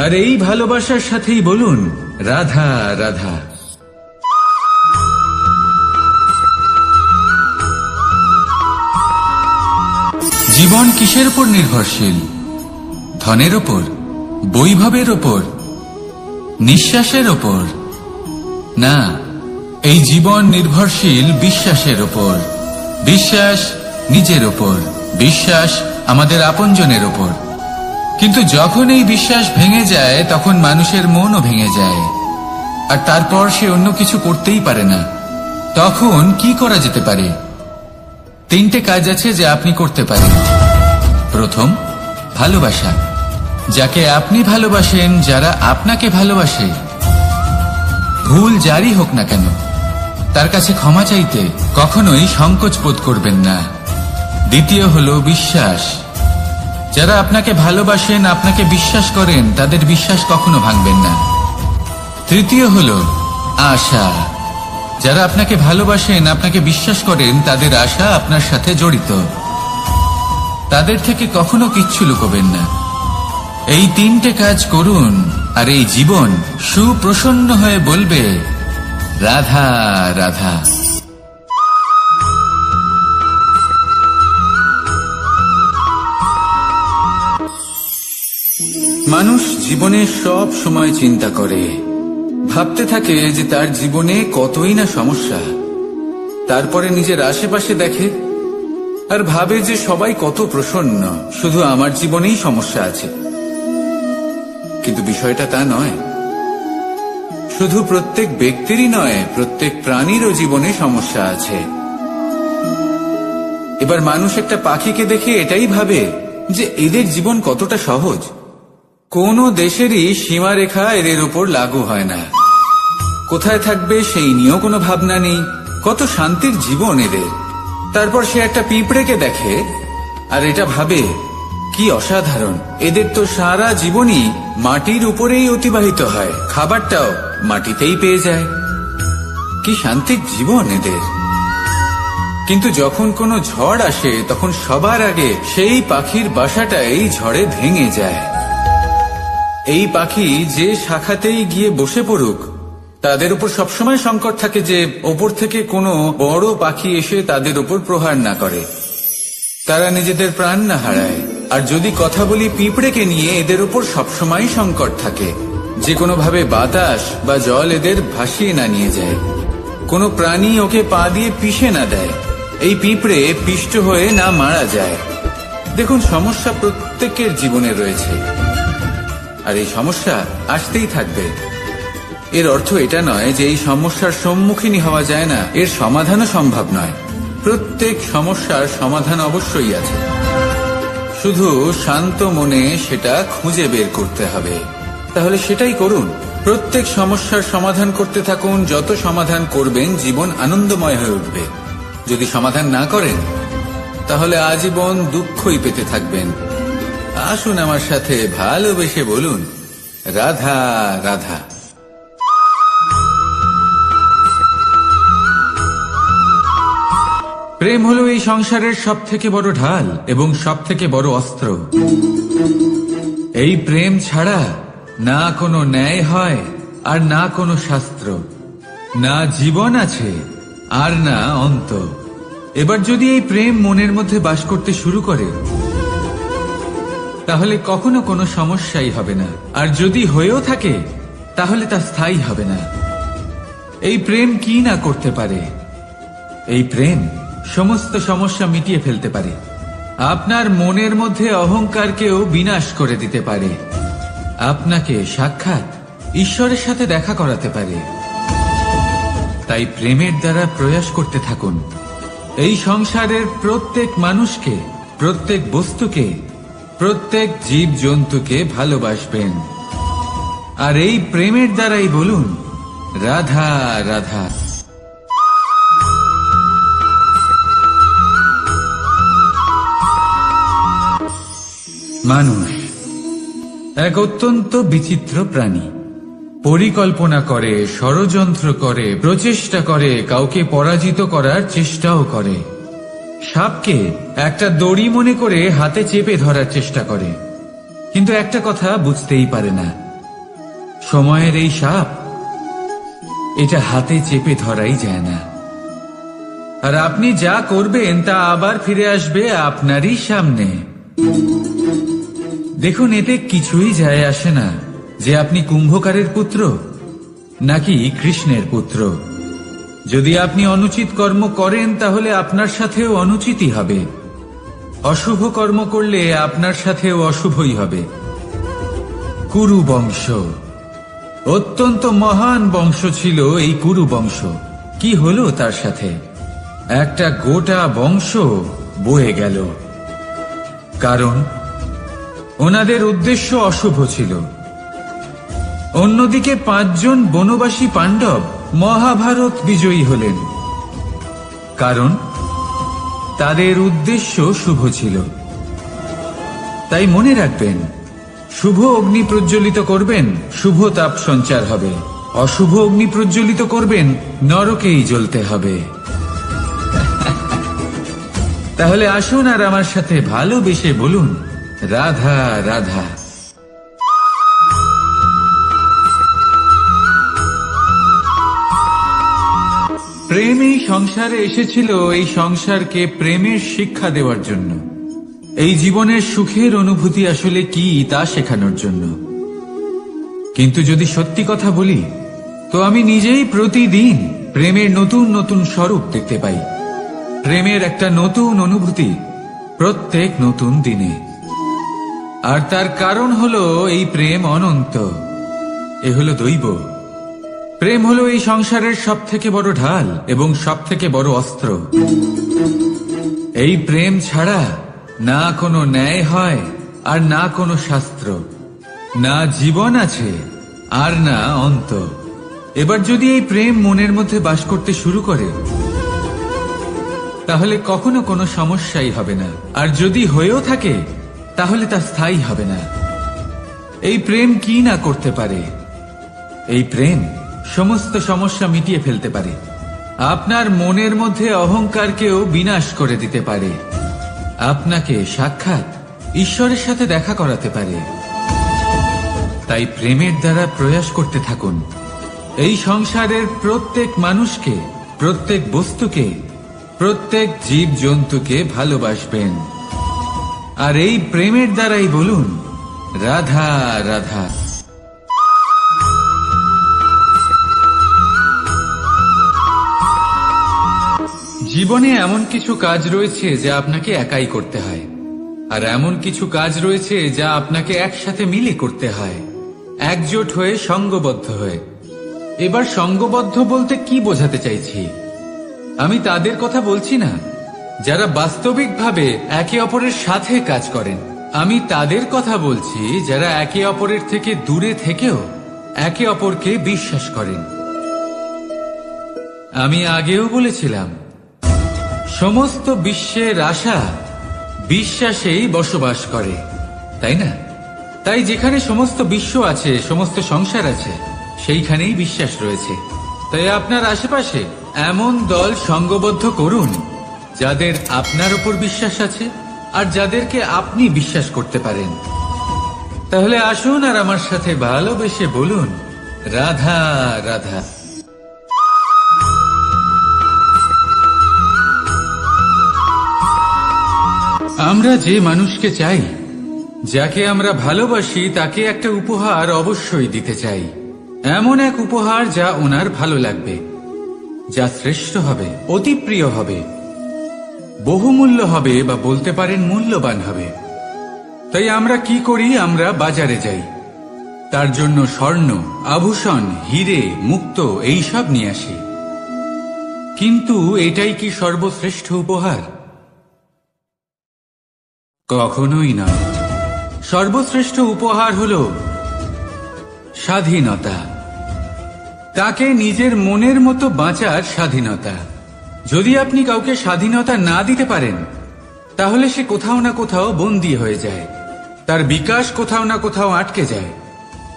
আর এই ভালোবাসার সাথেই বলুন, রাধা রাধা। জীবন কিসের উপর নির্ভরশীল? ধনের ওপর, বৈভবের ওপর, নিঃশ্বাসের ওপর? না, এই জীবন নির্ভরশীল বিশ্বাসের ওপর। বিশ্বাস নিজের ওপর, বিশ্বাস আমাদের আপনজনের ওপর। কিন্তু যখন এই বিশ্বাস ভেঙে যায় তখন মানুষের মনও ভেঙে যায়, আর তারপর সে অন্য কিছু করতেই পারে না। তখন কি করা যেতে পারে? 3টে কাজ আছে যা আপনি করতে পারেন। প্রথম, ভালোবাসা। যাকে আপনি ভালোবাসেন, যারা আপনাকে ভালোবাসে, ভুল যারই হোক না কেন, তার কাছে ক্ষমা চাইতে কখনোই সংকোচ বোধ করবেন না। দ্বিতীয় হলো বিশ্বাস। যারা আপনাকে ভালোবাসেন, আপনাকে বিশ্বাস করেন, তাদের বিশ্বাস কখনো ভাঙবেন না। তৃতীয় হলো আশা। যারা আপনাকে ভালোবাসেন, আপনাকে বিশ্বাস করেন, তাদের আশা আপনার সাথে জড়িত। তাদের থেকে কখনো কিচ্ছু লুকোবেন না। এই 3টে কাজ করুন, আর এই জীবন সুপ্রসন্ন হয়ে বলবে, রাধা রাধা। মানুষ জীবনে সব সময় চিন্তা করে, ভাবতে থাকে যে তার জীবনে কতই না সমস্যা। তারপরে নিজের আশেপাশে দেখে আর ভাবে যে সবাই কত প্রসন্ন, শুধু আমার জীবনেই সমস্যা আছে। কিন্তু বিষয়টা তা নয়। শুধু প্রত্যেক ব্যক্তিরই নয়, প্রত্যেক প্রাণীরও জীবনে সমস্যা আছে। এবার মানুষ একটা পাখিকে দেখে এটাই ভাবে যে এদের জীবন কতটা সহজ। কোনো দেশেরই সীমারেখা এদের উপর লাগু হয় না। কোথায় থাকবে সেই নিয়েও কোনো ভাবনা নেই। কত শান্তির জীবন এদের। তারপর সে একটা পিঁপড়েকে দেখে আর এটা ভাবে, কি অসাধারণ, এদের তো সারা জীবনই মাটির উপরেই অতিবাহিত হয়, খাবারটাও মাটিতেই পেয়ে যায়। কি শান্তির জীবন এদের। কিন্তু যখন কোনো ঝড় আসে, তখন সবার আগে সেই পাখির বাসাটাই ঝড়ে ভেঙে যায়। এই পাখি যে শাখাতেই গিয়ে বসে পড়ুক, তাদের উপর সবসময় সংকট থাকে যে ওপর থেকে কোনো বড় পাখি এসে তাদের উপর প্রহার না করে, তারা নিজেদের প্রাণ না হারায়। আর যদি কথা বলি পিঁপড়েকে নিয়ে, এদের উপর সবসময় সংকট থাকে যে কোনোভাবে বাতাস বা জল এদের ভাসিয়ে না নিয়ে যায়, কোনো প্রাণী ওকে পা দিয়ে পিষে না দেয়, এই পিঁপড়ে পিষ্ট হয়ে না মারা যায়। দেখুন, সমস্যা প্রত্যেকের জীবনে রয়েছে, আর এই সমস্যা আসতেই থাকবে। এর অর্থ এটা নয় যে এই সমস্যার সম্মুখীন হওয়া যায় না, এর সমাধানও সম্ভব নয়। প্রত্যেক সমস্যার সমাধান অবশ্যই আছে, শুধু শান্ত মনে সেটা খুঁজে বের করতে হবে। তাহলে সেটাই করুন, প্রত্যেক সমস্যার সমাধান করতে থাকুন। যত সমাধান করবেন, জীবন আনন্দময় হয়ে উঠবে। যদি সমাধান না করেন, তাহলে আজীবন দুঃখই পেতে থাকবেন। আসুন আমার সাথে ভালোবেসে বলুন, রাধা রাধা। প্রেম হলো এই সংসারের সবথেকে বড় ঢাল এবং সবথেকে বড় অস্ত্র। এই প্রেম ছাড়া না কোনো ন্যায় হয়, আর না কোনো শাস্ত্র, না জীবন আছে, আর না অন্ত। এবার যদি এই প্রেম মনের মধ্যে বাস করতে শুরু করে, তাহলে কখনো কোনো সমস্যাই হবে না। আর যদি হয়েও থাকে, তাহলে তা স্থায়ী হবে না। এই প্রেম কি না করতে পারে? এই প্রেম সমস্ত সমস্যা মিটিয়ে ফেলতে পারে। আপনার মনের মধ্যে অহংকারকেও বিনাশ করে দিতে পারে। আপনাকে সাক্ষাৎ ঈশ্বরের সাথে দেখা করাতে পারে। তাই প্রেমের দ্বারা প্রয়াস করতে থাকুন। এই সংসারের প্রত্যেক মানুষকে, প্রত্যেক বস্তুকে, প্রত্যেক জীব জন্তুকে ভালোবাসবেন। আর এই প্রেমের দ্বারাই বলুন, রাধা রাধা। মানুষ এক অত্যন্ত বিচিত্র প্রাণী। পরিকল্পনা করে, ষড়যন্ত্র করে, প্রচেষ্টা করে, কাউকে পরাজিত করার চেষ্টাও করে। সাপকে একটা দড়ি মনে করে হাতে চেপে ধরার চেষ্টা করে, কিন্তু একটা কথা বুঝতেই পারে না, সময়ের এই সাপ, এটা হাতে চেপে ধরাই যায় না। আর আপনি যা করবেন তা আবার ফিরে আসবে আপনারই সামনে। দেখুন, এতে কিছুই যায় আসে না যে আপনি কুম্ভকারের পুত্র নাকি কৃষ্ণের পুত্র। যদি আপনি অনুচিত কর্ম করেন, তাহলে আপনার সাথেও অনুচিতই হবে। অশুভ কর্ম করলে আপনার সাথেও অশুভই হবে। কুরু বংশ অত্যন্ত মহান বংশ ছিল। এই কুরু বংশ কি হলো তার সাথে? একটা গোটা বংশ বয়ে গেল, কারণ ওনাদের উদ্দেশ্য অশুভ ছিল। অন্যদিকে 5 জন বনবাসী পাণ্ডব মহাভারত বিজয়ী হলেন, কারণ তাদের উদ্দেশ্য শুভ ছিল। তাই মনে রাখবেন, শুভ অগ্নি প্রজ্বলিত করবেন, শুভ তাপ সঞ্চার হবে। অশুভ অগ্নি প্রজ্বলিত করবেন, নরকেই জ্বলতে হবে। তাহলে আসুন আর আমার সাথে ভালোবেসে বলুন, রাধা রাধা। প্রেম এই সংসারে এসেছিল এই সংসারকে প্রেমের শিক্ষা দেওয়ার জন্য, এই জীবনের সুখের অনুভূতি আসলে কি তা শেখানোর জন্য। কিন্তু যদি সত্যি কথা বলি, তো আমি নিজেই প্রতিদিন প্রেমের নতুন নতুন স্বরূপ দেখতে পাই। প্রেমের একটা নতুন অনুভূতি প্রত্যেক নতুন দিনে। আর তার কারণ হলো এই প্রেম অনন্ত। এ হলো দৈব। প্রেম হলো এই সংসারের সবথেকে বড় ঢাল এবং সবথেকে বড় অস্ত্র। এই প্রেম ছাড়া না কোনো ন্যায় হয় আর না কোনো শাস্ত্র, না জীবন আছে আর না অন্ত। এবার যদি এই প্রেম মনের মধ্যে বাস করতে শুরু করে, তাহলে কখনো কোনো সমস্যাই হবে না। আর যদি হয়েও থাকে, তাহলে তা স্থায়ী হবে না। এই প্রেম কি না করতে পারে? এই প্রেম সমস্ত সমস্যা মিটিয়ে ফেলতে পারে। আপনার মনের মধ্যে অহংকারকেও বিনাশ করে দিতে পারে। আপনাকে সাক্ষাৎ ঈশ্বরের সাথে দেখা করাতে পারে। তাই প্রেমের দ্বারা প্রয়াস করতে থাকুন। এই সংসারের প্রত্যেক মানুষকে, প্রত্যেক বস্তুকে, প্রত্যেক জীব জন্তুকে ভালোবাসবেন। আর এই প্রেমের দ্বারাই বলুন, রাধা রাধা। জীবনে এমন কিছু কাজ রয়েছে যা আপনাকে একাই করতে হয়, আর এমন কিছু কাজ রয়েছে যা আপনাকে একসাথে মিলে করতে হয়, একজোট হয়ে, সঙ্গবদ্ধ হয়ে। এবার সঙ্গবদ্ধ বলতে কি বোঝাতে চাইছি? আমি তাদের কথা বলছি না যারা বাস্তবিকভাবে একে অপরের সাথে কাজ করেন। আমি তাদের কথা বলছি যারা একে অপরের থেকে দূরে থেকেও একে অপরকে বিশ্বাস করেন। আমি আগেও বলেছিলাম, সমস্ত বিশ্বের আশা বিশ্বাসেই বসবাস করে, তাই না? তাই যেখানে সমস্ত বিশ্ব আছে, সমস্ত সংসার আছে, সেইখানেই বিশ্বাস রয়েছে। তাই আপনার আশেপাশে এমন দল সঙ্গবদ্ধ করুন যাদের আপনার উপর বিশ্বাস আছে আর যাদেরকে আপনি বিশ্বাস করতে পারেন। তাহলে আসুন আর আমার সাথে ভালোবেসে বলুন, রাধা রাধা। আমরা যে মানুষকে চাই, যাকে আমরা ভালোবাসি, তাকে একটা উপহার অবশ্যই দিতে চাই। এমন এক উপহার যা ওনার ভালো লাগবে, যা শ্রেষ্ঠ হবে, অতি প্রিয় হবে, বহুমূল্য হবে, বা বলতে পারেন মূল্যবান হবে। তাই আমরা কি করি? আমরা বাজারে যাই, তার জন্য স্বর্ণ, আভূষণ, হিরে, মুক্ত এইসব নিয়ে আসি। কিন্তু এটাই কি সর্বশ্রেষ্ঠ উপহার? কখনোই নয়। সর্বশ্রেষ্ঠ উপহার হল স্বাধীনতা। তাকে নিজের মনের মতো বাঁচার স্বাধীনতা। যদি আপনি কাউকে স্বাধীনতা না দিতে পারেন, তাহলে সে কোথাও না কোথাও বন্দী হয়ে যায়, তার বিকাশ কোথাও না কোথাও আটকে যায়।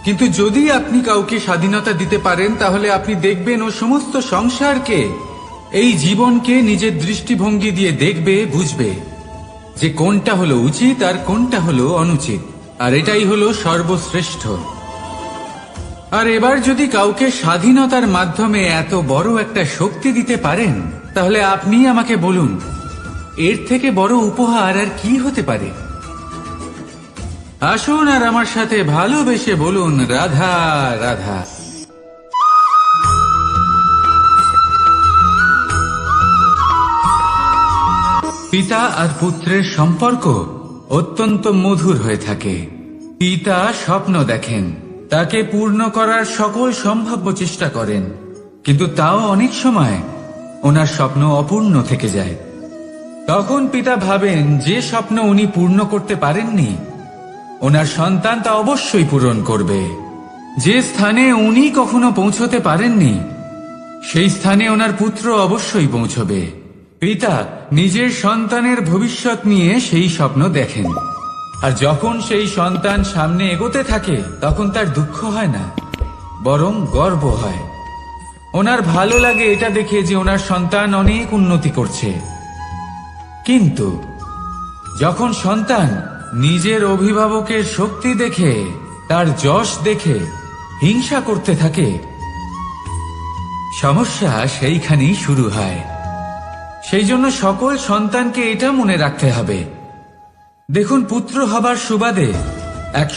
কিন্তু যদি আপনি কাউকে স্বাধীনতা দিতে পারেন, তাহলে আপনি দেখবেন ও সমস্ত সংসারকে, এই জীবনকে নিজের দৃষ্টিভঙ্গি দিয়ে দেখবে, বুঝবে যে কোনটা হলো উচিত আর কোনটা হলো অনুচিত। আর এটাই হলো সর্বশ্রেষ্ঠ। আর এবার যদি কাউকে স্বাধীনতার মাধ্যমে এত বড় একটা শক্তি দিতে পারেন, তাহলে আপনি আমাকে বলুন, এর থেকে বড় উপহার আর কি হতে পারে? আসুন আর আমার সাথে ভালোবেসে বলুন, রাধা রাধা। পিতা আর পুত্রের সম্পর্ক অত্যন্ত মধুর হয়ে থাকে। পিতা স্বপ্ন দেখেন, তাকে পূর্ণ করার সকল সম্ভাব্য চেষ্টা করেন, কিন্তু তাও অনেক সময় ওনার স্বপ্ন অপূর্ণ থেকে যায়। তখন পিতা ভাবেন যে স্বপ্ন উনি পূর্ণ করতে পারেননি, ওনার সন্তান তা অবশ্যই পূরণ করবে। যে স্থানে উনি কখনো পৌঁছতে পারেননি, সেই স্থানে ওনার পুত্র অবশ্যই পৌঁছবে। পিতা নিজের সন্তানের ভবিষ্যৎ নিয়ে সেই স্বপ্ন দেখেন, আর যখন সেই সন্তান সামনে এগোতে থাকে তখন তার দুঃখ হয় না, বরং গর্ব হয়। ওনার ভালো লাগে এটা দেখে যে ওনার সন্তান অনেক উন্নতি করছে। কিন্তু যখন সন্তান নিজের অভিভাবকের শক্তি দেখে, তার যশ দেখে হিংসা করতে থাকে, সমস্যা সেইখানেই শুরু হয়। সেই জন্য সকল সন্তানকে এটা মনে রাখতে হবে, দেখুন, পুত্র হবার সুবাদে এক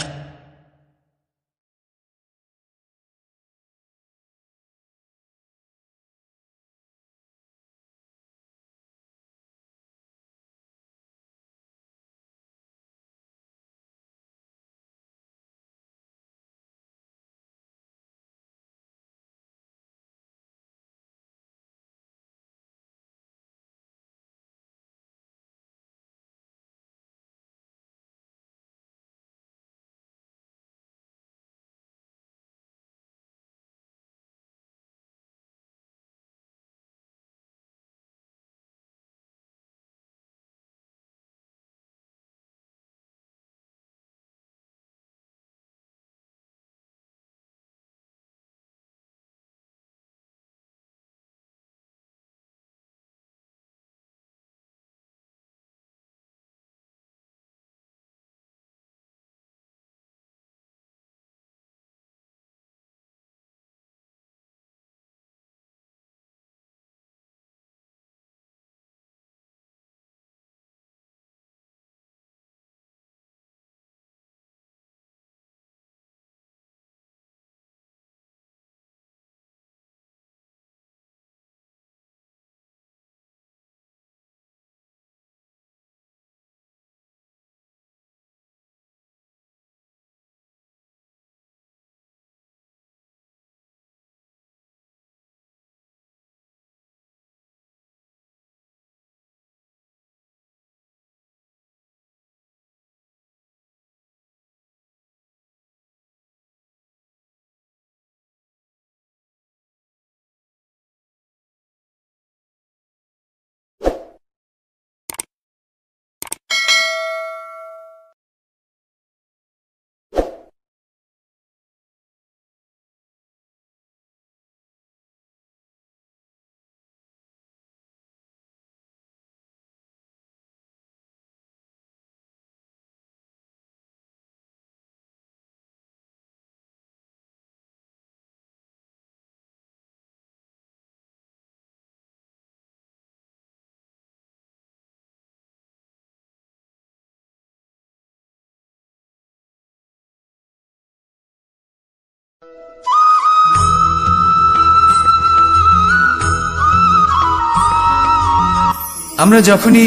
আমরা যখনই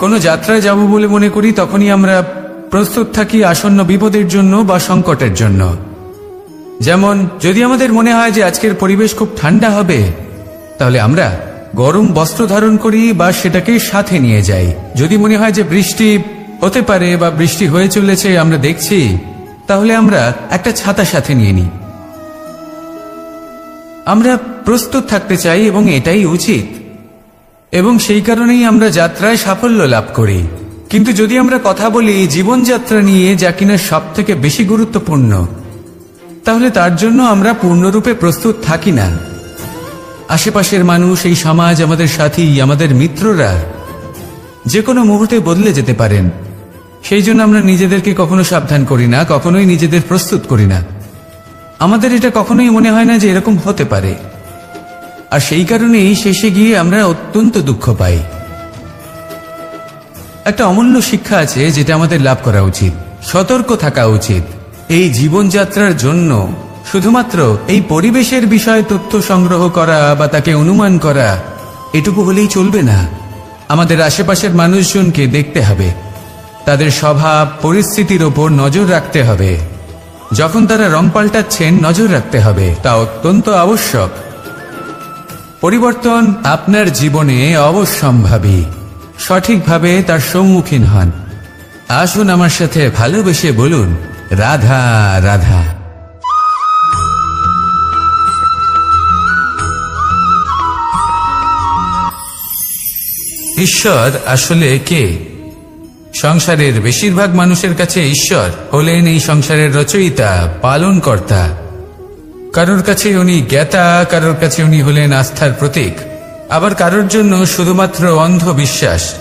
কোনো যাত্রায় যাব বলে মনে করি, তখনই আমরা প্রস্তুত থাকি আসন্ন বিপদের জন্য বা সংকটের জন্য। যেমন যদি আমাদের মনে হয় যে আজকের পরিবেশ খুব ঠান্ডা হবে, তাহলে আমরা গরম বস্ত্র ধারণ করি বা সেটাকে সাথে নিয়ে যাই। যদি মনে হয় যে বৃষ্টি হতে পারে বা বৃষ্টি হয়ে চলেছে, আমরা দেখছি, তাহলে আমরা একটা ছাতা সাথে নিয়ে নিই। আমরা প্রস্তুত থাকতে চাই এবং এটাই উচিত, এবং সেই কারণেই আমরা যাত্রায় সাফল্য লাভ করি। কিন্তু যদি আমরা কথা বলি জীবনযাত্রা নিয়ে, যা কিনা সব থেকে বেশি গুরুত্বপূর্ণ, তাহলে তার জন্য আমরা পূর্ণরূপে প্রস্তুত থাকি না। আশেপাশের মানুষ, এই সমাজ, আমাদের সাথী, আমাদের মিত্ররা যে কোনো মুহূর্তে বদলে যেতে পারেন। সেই জন্য আমরা নিজেদেরকে কখনো সাবধান করি না, কখনোই নিজেদের প্রস্তুত করি না। আমাদের এটা কখনোই মনে হয় না যে এরকম হতে পারে, আর সেই কারণেই শেষে গিয়ে আমরা অত্যন্ত দুঃখ পাই। একটা অমূল্য শিক্ষা আছে যেটা আমাদের লাভ করা উচিত, সতর্ক থাকা উচিত। এই জীবনযাত্রার জন্য শুধুমাত্র এই পরিবেশের বিষয়ে তথ্য সংগ্রহ করা বা তাকে অনুমান করা, এটুকু হলেই চলবে না। আমাদের আশেপাশের মানুষজনকে দেখতে হবে, তাদের স্বভাব পরিস্থিতির ওপর নজর রাখতে হবে। যখন তারা রং পাল্টাচ্ছেন নজর রাখতে হবে, তা অত্যন্ত আবশ্যক। পরিবর্তন আপনার জীবনে অবশ্যম্ভাবী, সঠিকভাবে তার সম্মুখীন হন। আসুন আমার সাথে ভালোবেসে বলুন, রাধা রাধা। ঈশ্বর আসলে কে? সংসারের বেশিরভাগ মানুষের কাছে ঈশ্বর হলেন এই সংসারের রচয়িতা, পালনকর্তা। কারোর কাছে উনি জ্ঞাতা, কারোর কাছে উনি হলেন আস্থার প্রতীক, আবার কারোর জন্য শুধুমাত্র অন্ধ বিশ্বাস।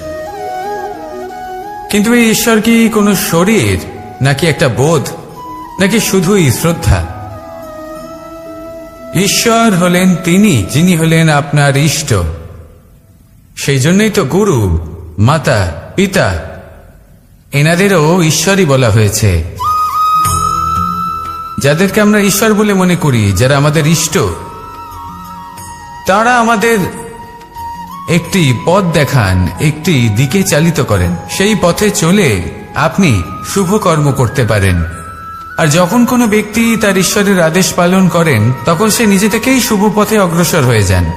কিন্তু এই ঈশ্বর কি কোনো শরীর, নাকি একটা বোধ, নাকি শুধুই শ্রদ্ধা? ঈশ্বর হলেন তিনি যিনি হলেন আপনার ইষ্ট। সেই জন্যই তো গুরু, মাতা, পিতা এনাদেরও ঈশ্বরই বলা হয়েছে। যাদেরকে আমরা ঈশ্বর বলে মনে করি, যারা আমাদের ইষ্ট, তারা আমাদের একটি পথ দেখান, একটি দিকে চালিত করেন। সেই পথে চলে আপনি শুভ কর্ম করতে পারেন। আর যখন কোনো ব্যক্তি তার ঈশ্বরের আদেশ পালন করেন, তখন সে নিজে থেকেই শুভ পথে অগ্রসর হয়ে যান।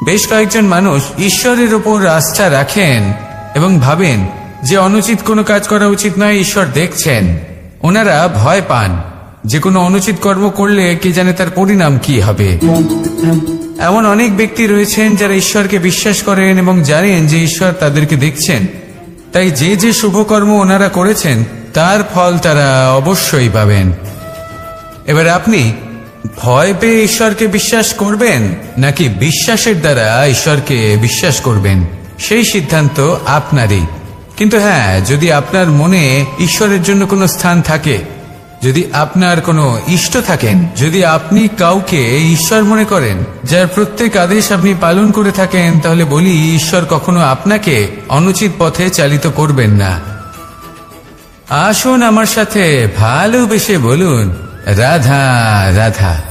বেশ কয়েকজন মানুষ ঈশ্বরের ওপর আস্থা রাখেন এবং ভাবেন যে অনুচিত কোনো কাজ করা উচিত নয়, ঈশ্বর দেখছেন। ওনারা ভয় পান যে কোনো অনুচিত কর্ম করলে কে জানে তার পরিণাম কি হবে। এমন অনেক ব্যক্তি রয়েছেন যারা ঈশ্বরকে বিশ্বাস করেন এবং জানেন যে ঈশ্বর তাদেরকে দেখছেন, তাই যে যে শুভ কর্ম ওনারা করেছেন তার ফল তারা অবশ্যই পাবেন। এবার আপনি ভয় পেয়ে ঈশ্বরকে বিশ্বাস করবেন, নাকি বিশ্বাসের দ্বারা ঈশ্বরকে বিশ্বাস করবেন, সেই সিদ্ধান্ত আপনারই। কিন্তু হ্যাঁ, যদি আপনার মনে ঈশ্বরের জন্য কোনো স্থান থাকে, যদি আপনার কোনো ইষ্ট থাকেন, যদি আপনি কাউকে ঈশ্বর মনে করেন, যার প্রত্যেক আদেশ আপনি পালন করে থাকেন, তাহলে বলি ঈশ্বর কখনো আপনাকে অনুচিত পথে চালিত করবেন না। আসুন আমার সাথে ভালোবেসে বলুন, রাধা রাধা।